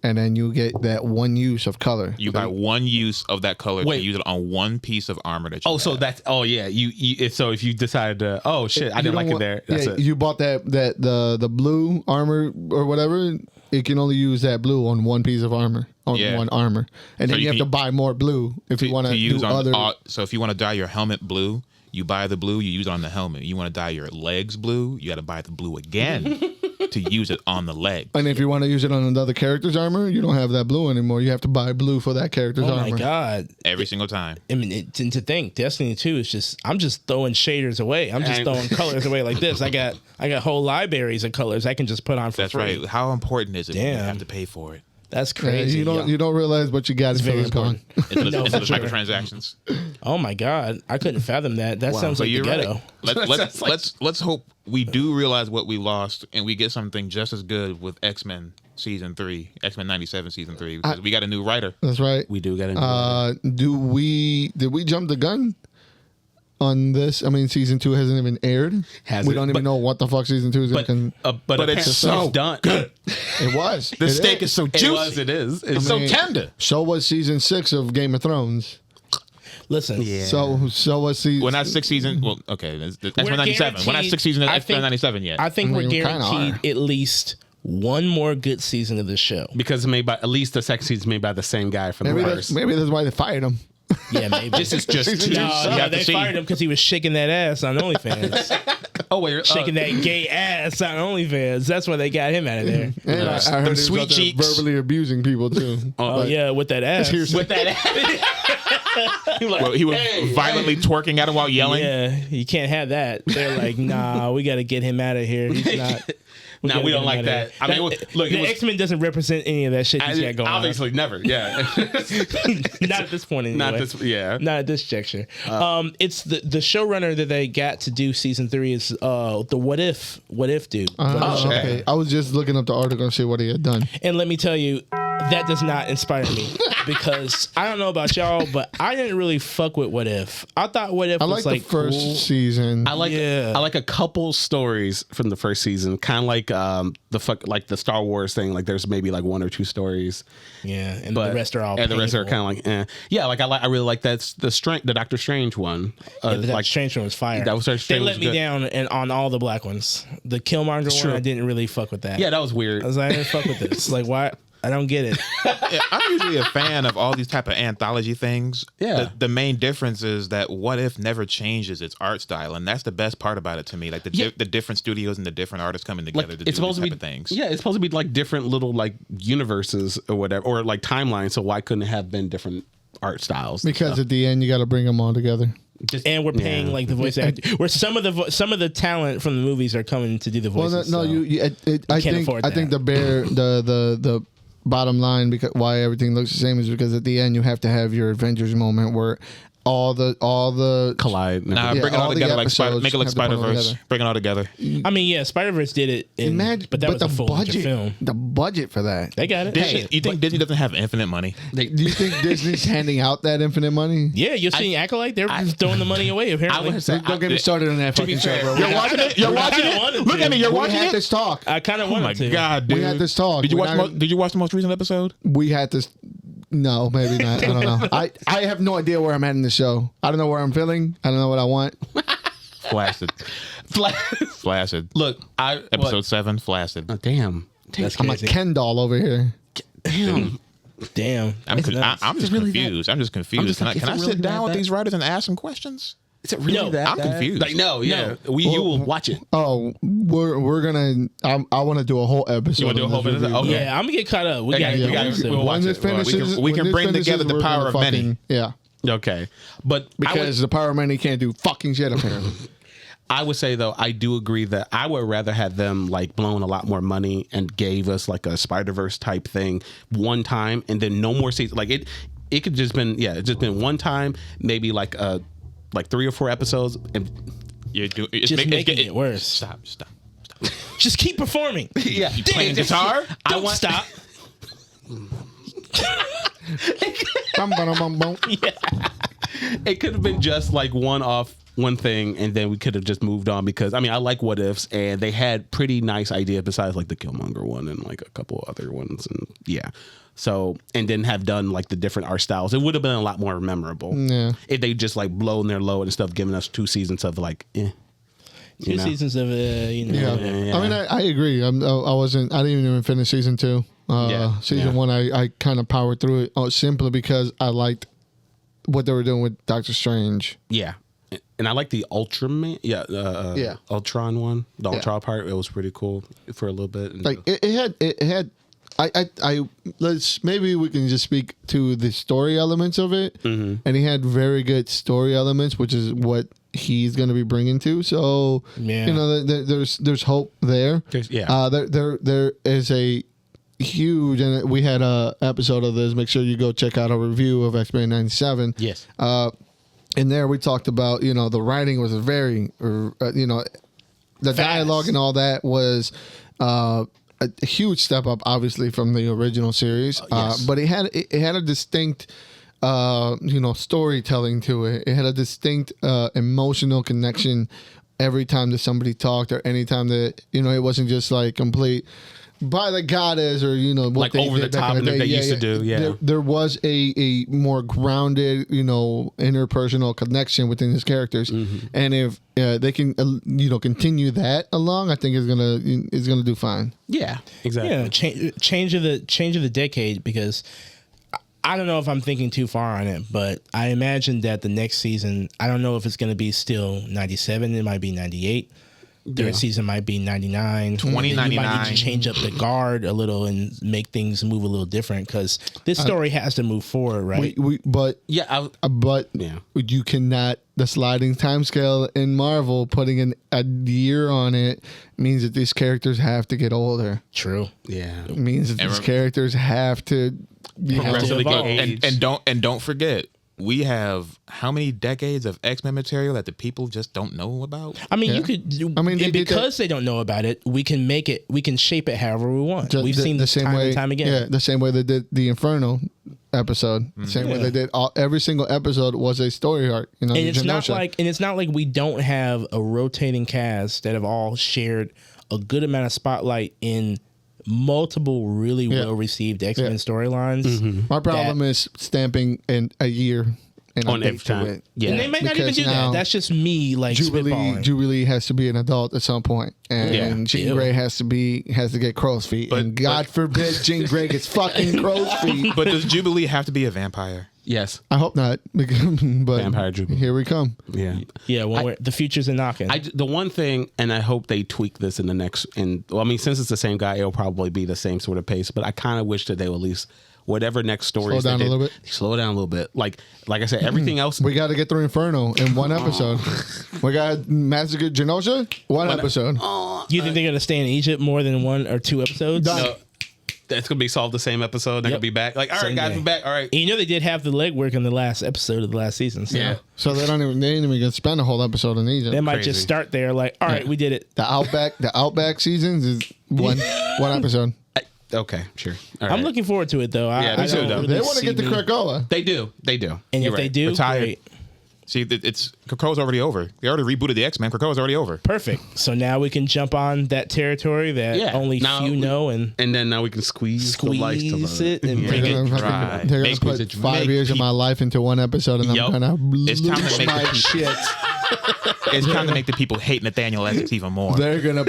And then you get that one use of color. You buy one use of that color to use it on one piece of armor that you have. So that's so if you decided to I didn't like it there. That's it. You bought the blue armor or whatever, it can only use that blue on one piece of armor. One armor. And then you have to buy more blue if you want to use other. So if you want to dye your helmet blue, you buy the blue, you use it on the helmet. You want to dye your legs blue, you got to buy the blue again. To use it on the leg. And if you want to use it on another character's armor, you don't have that blue anymore. You have to buy blue for that character's armor. Oh my god! Every single time. And to think, Destiny 2 is just I'm just throwing shaders away. I'm just throwing colors away like this. I got whole libraries of colors I can just put on for free. That's right. How important is it when you have to pay for it? That's crazy. You don't realize what you got until it's gone. Into the microtransactions. Oh my god! I couldn't fathom that. That sounds like the ghetto. Right. Let's hope we do realize what we lost and we get something just as good with X-Men Season 3, X-Men 97 Season 3, because we got a new writer. That's right. We do get a new writer. Did we jump the gun on this? Season 2 hasn't even aired. We don't even know what the fuck Season 2 is going to but it's so done. It was. The steak is so juicy. It is. It's so tender. So was Season 6 of Game of Thrones. Listen. Yeah. So was season. We're not 6 season. Well, okay. X-Men 97. We're not 6 seasons of X-Men 97 yet. I think we're guaranteed at least one more good season of the show. Because it's made by, at least the second season made by the same guy from the first. Maybe that's why they fired him. Yeah, maybe. This is just No, they fired him because he was shaking that ass on OnlyFans. Oh wait, shaking that gay ass on OnlyFans. That's why they got him out of there. And I heard he was sweet out there cheeks. verbally abusing people too. Oh yeah, with that ass. with that ass. Well, he was violently twerking at him while yelling. Yeah, you can't have that. They're like, nah, we got to get him out of here. He's not. No, we don't like that. I mean, look, the X-Men doesn't represent any of that shit he's got going obviously never. Yeah, not at this point anyway. not this. Yeah, not at this juncture. It's the showrunner that they got to do season 3 is the What If dude. Okay. I was just looking up the article and see what he had done. And let me tell you, that does not inspire me because I don't know about y'all, but I didn't really fuck with What If. I thought What If was like the first cool. season. I like a couple stories from the first season, kind of like the Star Wars thing. Like there's maybe like 1 or 2 stories. Yeah, and the rest are all. And the rest are kind of like, yeah. Like I really like that the Doctor Strange one. The Doctor Strange one was fire. That was They let me down and on all the black ones. The Killmonger one, I didn't really fuck with that. Yeah, that was weird. I was like, I didn't fuck with this. Like, why? I don't get it. Yeah, I'm usually a fan of all these type of anthology things. Yeah. The main difference is that What If never changes its art style, and that's the best part about it to me. Like the different studios and the different artists coming together to do these type of things. Yeah, it's supposed to be like different little like universes or whatever, or like timelines. So why couldn't it have been different art styles? Because at the end, you got to bring them all together. And we're paying like the voice actor. Where some of the talent from the movies are coming to do the voices. Well, no, I think the bottom line, because why everything looks the same, is because at the end you have to have your Avengers moment where all the collide. Nah, bring it all together like make it like Spider-Verse. Bring it all together. I mean, yeah, Spider-Verse did it, but that was a full budget film. The budget for that. They got it. Disney, you think Disney doesn't have infinite money? Do you think Disney's handing out that infinite money? Yeah, you're seeing Acolyte. They're just throwing the money away. Apparently, Don't get me started on that fucking show, bro. You're watching it. You're watching it. Look at me. You're watching it. We had this talk. I kind of Oh my wanted to. god, dude! We had this talk. Did you watch the most recent episode? We had this. No, maybe not. I don't know. I have no idea where I'm at in the show. I don't know where I'm feeling. I don't know what I want. Flaccid. Flaccid. Look, Episode 7, Flaccid. Oh, damn. That's I'm a crazy. Ken doll over here. Damn. I'm just confused. I'm just confused. Can I sit down with these writers and ask them questions? Is it really that? I'm confused. Like, no, yeah. You will watch it. Oh, we're gonna. I want to do a whole episode. You want to do a whole episode? Okay. Yeah, I'm gonna get caught up. We got we'll watch when this it. finishes, We can when this bring finishes, together the we're power gonna of many. Yeah, Okay. But because the power of many can't do fucking shit apparently. I would say though, I do agree that I would rather have them like blown a lot more money and gave us like a Spider-Verse type thing one time and then no more seasons. Like it could just been just been one time, maybe like 3 or 4 episodes, and it's making it worse. Stop. Just keep performing. Yeah, You playing guitar? Don't stop. It could have been just like one thing, and then we could have just moved on because I mean I like What Ifs, and they had pretty nice ideas besides like the Killmonger one and like a couple other ones, and yeah. So and then have done like the different art styles, it would have been a lot more memorable. Yeah. If they just like blown their load and stuff, giving us 2 seasons of like, 2 seasons of Yeah. I mean, I agree. I didn't even finish season 2. Season 1, I kind of powered through it simply because I liked what they were doing with Doctor Strange. Yeah. And I like the Ultraman, Ultron one, the Ultron part. It was pretty cool for a little bit. And like it had. Let's maybe we can just speak to the story elements of it, and he had very good story elements, which is what he's going to be bringing to. So there's hope there. There is a huge, and we had a episode of this. Make sure you go check out our review of X-Men '97. Yes. In there, we talked about the writing was very the dialogue and all that was a huge step up, obviously, from the original series. Yes. But it had a distinct storytelling to it. It had a distinct emotional connection every time that somebody talked or any time that it wasn't just like complete by the goddess or what like they over the did back top in the and day. they used to do. Yeah, there was a more grounded interpersonal connection within his characters, and if they can continue that along, I think it's gonna do fine. Yeah, exactly. Yeah, change of the decade, because I don't know if I'm thinking too far on it, but I imagine that the next season, I don't know if it's going to be still 97. It might be 98. Third season might be 99. 2099. You might need to change up the guard a little and make things move a little different, because this story has to move forward, right? But Yeah. you cannot. The sliding time scale in Marvel, putting a year on it, means that these characters have to get older. True. Yeah. It means that these characters have to Progressively get aged. And don't forget, we have how many decades of X-Men material that the people just don't know about? I mean, because they don't know about it, we can shape it however we want. We've seen this time and time again. Yeah, the same way they did the Inferno episode. The same way they did every single episode was a story arc. And it's not like we don't have a rotating cast that have all shared a good amount of spotlight in multiple really well-received X-Men storylines. My problem is stamping in a year and on every time. It. Yeah, and they may not even do that. That's just me spitballing. Jubilee has to be an adult at some point, and Jean Grey has to get crow's feet. And God forbid Jean Grey gets fucking crow's feet. But does Jubilee have to be a vampire? Yes. I hope not. But Vampire Jubilee. Here we come. Yeah. Yeah. The future's a knocking. The one thing, and I hope they tweak this in the next. Since it's the same guy, it'll probably be the same sort of pace. But I kind of wish that they would at least whatever next story. Slow down a little bit. Slow down a little bit. Like I said, everything else. We got to get through Inferno in one episode. We got Massacre Genosha, one episode. Do you think they're gonna stay in Egypt more than 1 or 2 episodes? No. That's gonna be solved the same episode. They're gonna be back. Like, all right, guys, we're back. All right. And they did have the legwork in the last episode of the last season. So. Yeah. So they ain't even gonna spend a whole episode in Egypt. They might just start there, like, all right, we did it. The Outback seasons is one episode. Okay, sure. All right. I'm looking forward to it though. Me too, though. They want to get to Krakoa. They do. And You're if they right. do, Retired. great. See, Krakoa's already over. They already rebooted the X-Men. Krakoa's already over. Perfect. So now we can jump on that territory that only few know, and then now we can squeeze the life to it and bring it dry. They're gonna put 5 years of my life into one episode, and I'm gonna It's time to lose make my the shit. It's time to make the people hate Nathaniel Essex even more. They're gonna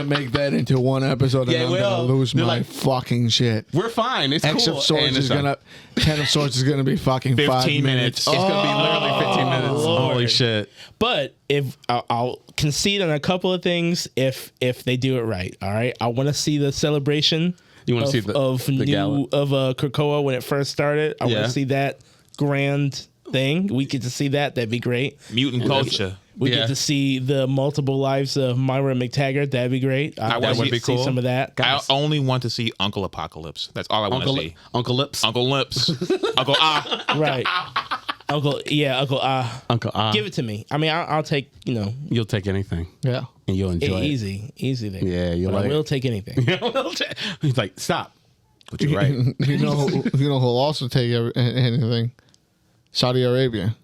make that into one episode, and I'm gonna lose my fucking shit. We're fine. It's X cool. of Swords is gonna 10 of Swords is gonna be fucking 15 5 minutes. minutes. It's gonna be literally 15 minutes. Lord. Holy shit. But if I'll concede on a couple of things, if they do it right, all right. I want to see the celebration. You want to see the gala of Krakoa when it first started. I want to see that grand thing. We get to see that. That'd be great. Mutant culture. We get to see the multiple lives of Myra McTaggart. That'd be great. That would be cool. See some of that. I only want to see Uncle Apocalypse. That's all I want to see. Uncle Lips. Uncle Lips. Uncle Ah. Right. Uncle Ah. Uncle Ah. Give it to me. I mean, I'll take, You'll take anything. Yeah. And you'll enjoy it. Easy there. Yeah, you'll But like I will take anything. He's like, stop. But you're right. You know who'll also take anything? Saudi Arabia.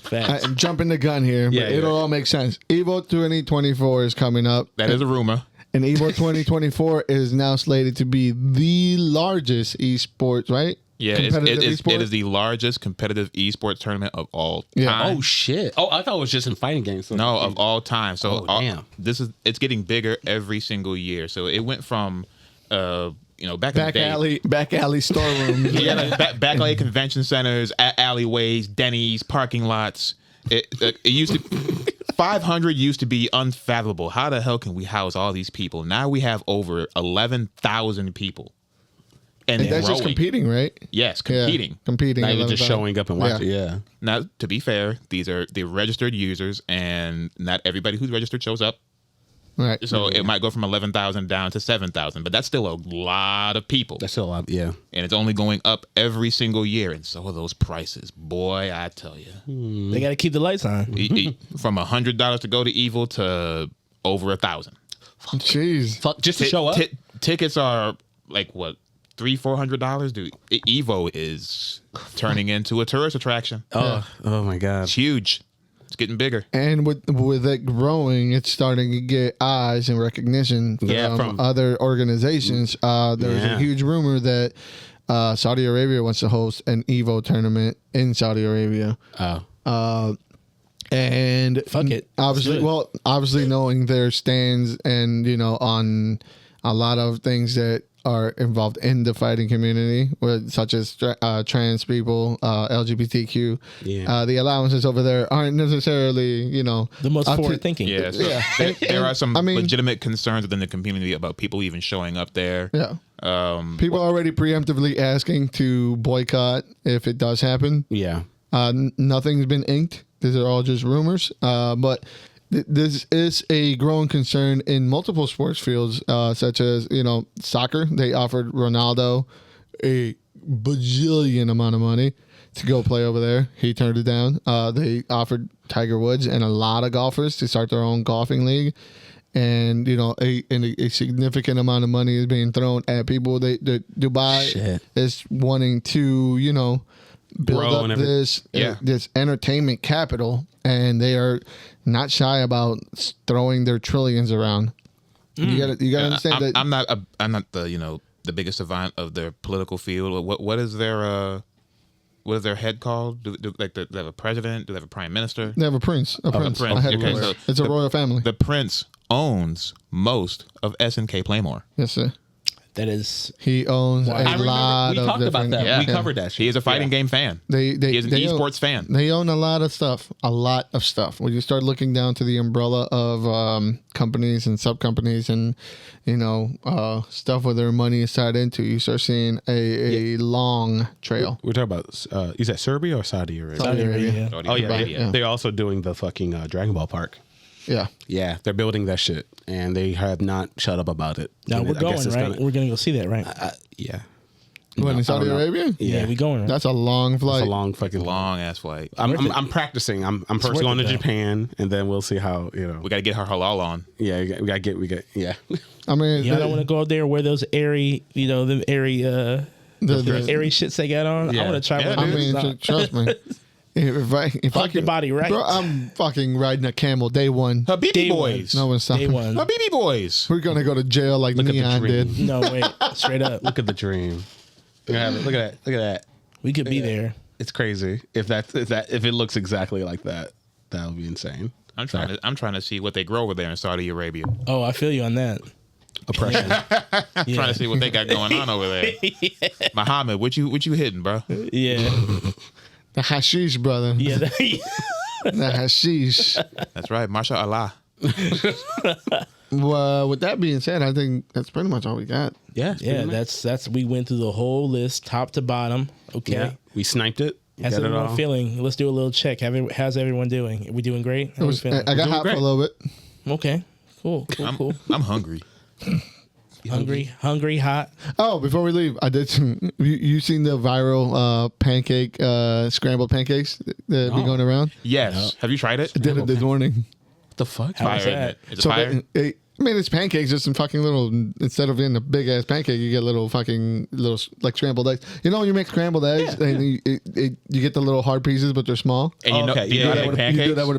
Facts. I'm jumping the gun here, but it'll all make sense. Evo 2024 is coming up. That is a rumor. And Evo 2024 is now slated to be the largest esports, right? Yeah, it is the largest competitive esports tournament of all time. Yeah. Oh shit! Oh, I thought it was just in fighting games. No, of all time. So damn. It's getting bigger every single year. So it went from back in the day. Back alley storeroom. Back alley convention centers, alleyways, Denny's, parking lots. It used to 500 used to be unfathomable. How the hell can we house all these people? Now we have over 11,000 people. And that's just competing, right? Yes, competing. Yeah, competing. Now you're just showing up and watching. Yeah. Now, to be fair, these are the registered users, and not everybody who's registered shows up. Right. So it might go from 11,000 down to 7,000, but that's still a lot of people. That's still a lot. Yeah. And it's only going up every single year. And so are those prices. Boy, I tell you. They got to keep the lights on. From $100 to go to Evil to over 1,000. Jeez. Fuck, just to show up? Tickets are like, what, $300-$400? Dude, Evo is turning into a tourist attraction. Oh my God. It's huge. It's getting bigger. And with it growing, it's starting to get eyes and recognition from other organizations. There's a huge rumor that Saudi Arabia wants to host an Evo tournament in Saudi Arabia. And fuck it. Obviously knowing their stands and, on a lot of things that are involved in the fighting community, such as trans people, LGBTQ. The allowances over there aren't necessarily, the most forward thinking. There are some legitimate concerns within the community about people even showing up there. Yeah. People are already preemptively asking to boycott if it does happen. Yeah. Nothing's been inked. These are all just rumors. But this is a growing concern in multiple sports fields, such as, soccer. They offered Ronaldo a bajillion amount of money to go play over there. He turned it down. They offered Tiger Woods and a lot of golfers to start their own golfing league. And, a significant amount of money is being thrown at people. Dubai is wanting to, build up this entertainment capital, and they are not shy about throwing their trillions around. You gotta understand that I'm not the biggest savant of their political field. What is their head called? Do they have a president? Do they have a prime minister? They have a prince. A prince. So it's a royal family. The prince owns most of SNK Playmore. Yes, sir. That is, he owns a lot of different. We talked about that. Yeah. We covered that shit. He is a fighting game fan. He is an esports fan. They own a lot of stuff. When you start looking down to the umbrella of companies and sub companies and stuff where their money is tied into, you start seeing a long trail. We're talking about is that Serbia or Saudi Arabia? Saudi Arabia. Oh yeah. They're also doing the fucking Dragon Ball Park. Yeah, they're building that shit, and they have not shut up about it. Now we're going, right? We're going to go see that, right? Yeah. When in Saudi Arabia? Yeah, we going. Right? That's a long flight. That's a long fucking long ass flight. I'm practicing. I'm first going to Japan, and then we'll see how we got to get her halal on. Yeah, we got to get. Yeah. I mean, I don't want to go out there where those airy, the airy shits they got on. I want to try. I mean, trust me. If I can, body right, bro, I'm fucking riding a camel day one. Habibi boys. No one's stopping. Habibi boys. We're gonna go to jail like Neon did. No, wait, straight up. Look at the dream. Look at that. We could be there. It's crazy. If it looks exactly like that, that would be insane. I'm trying to see what they grow over there in Saudi Arabia. Oh, I feel you on that. Oppression. Trying to see what they got going on over there. Muhammad, what you hitting, bro? Yeah. The hashish, brother. Yeah. The hashish. That's right. Masha Allah. Well, with that being said, I think that's pretty much all we got. Yeah. That's we went through the whole list, top to bottom. Okay. Yeah. We sniped it. How's everyone feeling? Let's do a little check. How's everyone doing? Are we doing great? I got hot for a little bit. Okay. Cool. I'm hungry. Hungry, hot. Oh, before we leave, I did some. You seen the viral pancake scrambled pancakes that be going around? Yes. No. Have you tried it? I did it this morning. What the fuck? How was that? Is it fire? It's pancakes, just some fucking little. Instead of being a big ass pancake, you get little like scrambled eggs. You know when you make scrambled eggs, and you get the little hard pieces, but they're small. And you do that with a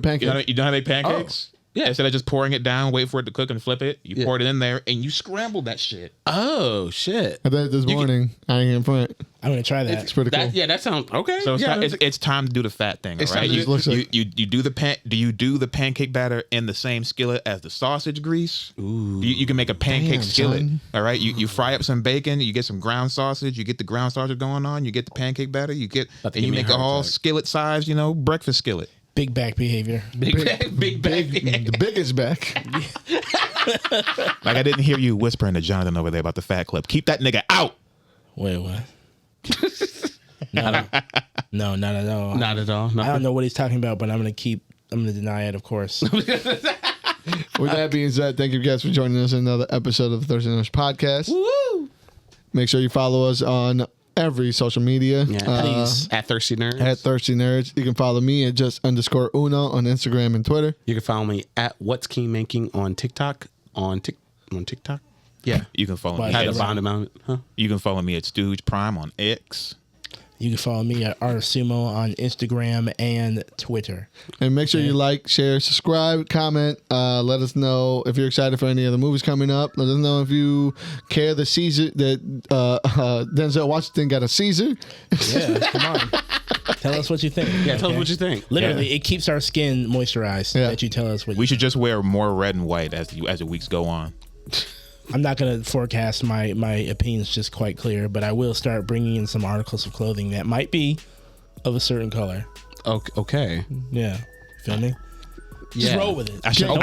pancake. You know how to make pancakes? Oh. Yeah, instead of just pouring it down, wait for it to cook and flip it, you pour it in there and you scramble that shit. Oh shit! I did it this morning. I ain't in front. I'm gonna try that. It's pretty cool. Yeah, that sounds okay. So it's time to do the fat thing, all right? You do the pancake batter in the same skillet as the sausage grease? Ooh. You can make a pancake skillet, son. All right? You fry up some bacon, you get some ground sausage, you get the ground sausage going on, you get the pancake batter, you make a whole skillet size, breakfast skillet. Big back behavior. Big back. The biggest back. Like I didn't hear you whispering to Jonathan over there about the fat clip. Keep that nigga out. Wait, what? No, not at all. Not at all. I don't know what he's talking about, but I'm gonna deny it, of course. With that being said, thank you guys for joining us in another episode of the Thursday Nerds Podcast. Woo! Make sure you follow us on every social media. Please. At Thirsty Nerds. At Thirsty Nerds. You can follow me at just_Uno on Instagram and Twitter. You can follow me at What's Key Making on TikTok. On TikTok? Yeah. You can follow me. Had a bond amount, huh? You can follow me at Stooge Prime on X. You can follow me at Sumo on Instagram and Twitter. And make sure you like, share, subscribe, comment. Let us know if you're excited for any of the movies coming up. Let us know if you care that Denzel Washington got a Caesar. Yeah, come on. Tell us what you think. Yeah, tell us what you think. Literally, it keeps our skin moisturized that you tell us what we should just wear more red and white as the weeks go on. I'm not going to forecast my opinions just quite clear, but I will start bringing in some articles of clothing that might be of a certain color. Okay. Yeah. Feel me? Just roll with it. I shouldn't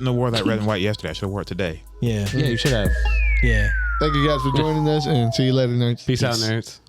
have wore that red and white yesterday. I should have wore it today. Yeah. Yeah, you should have. Yeah. Thank you guys for joining us, and see you later, nerds. Peace out, nerds.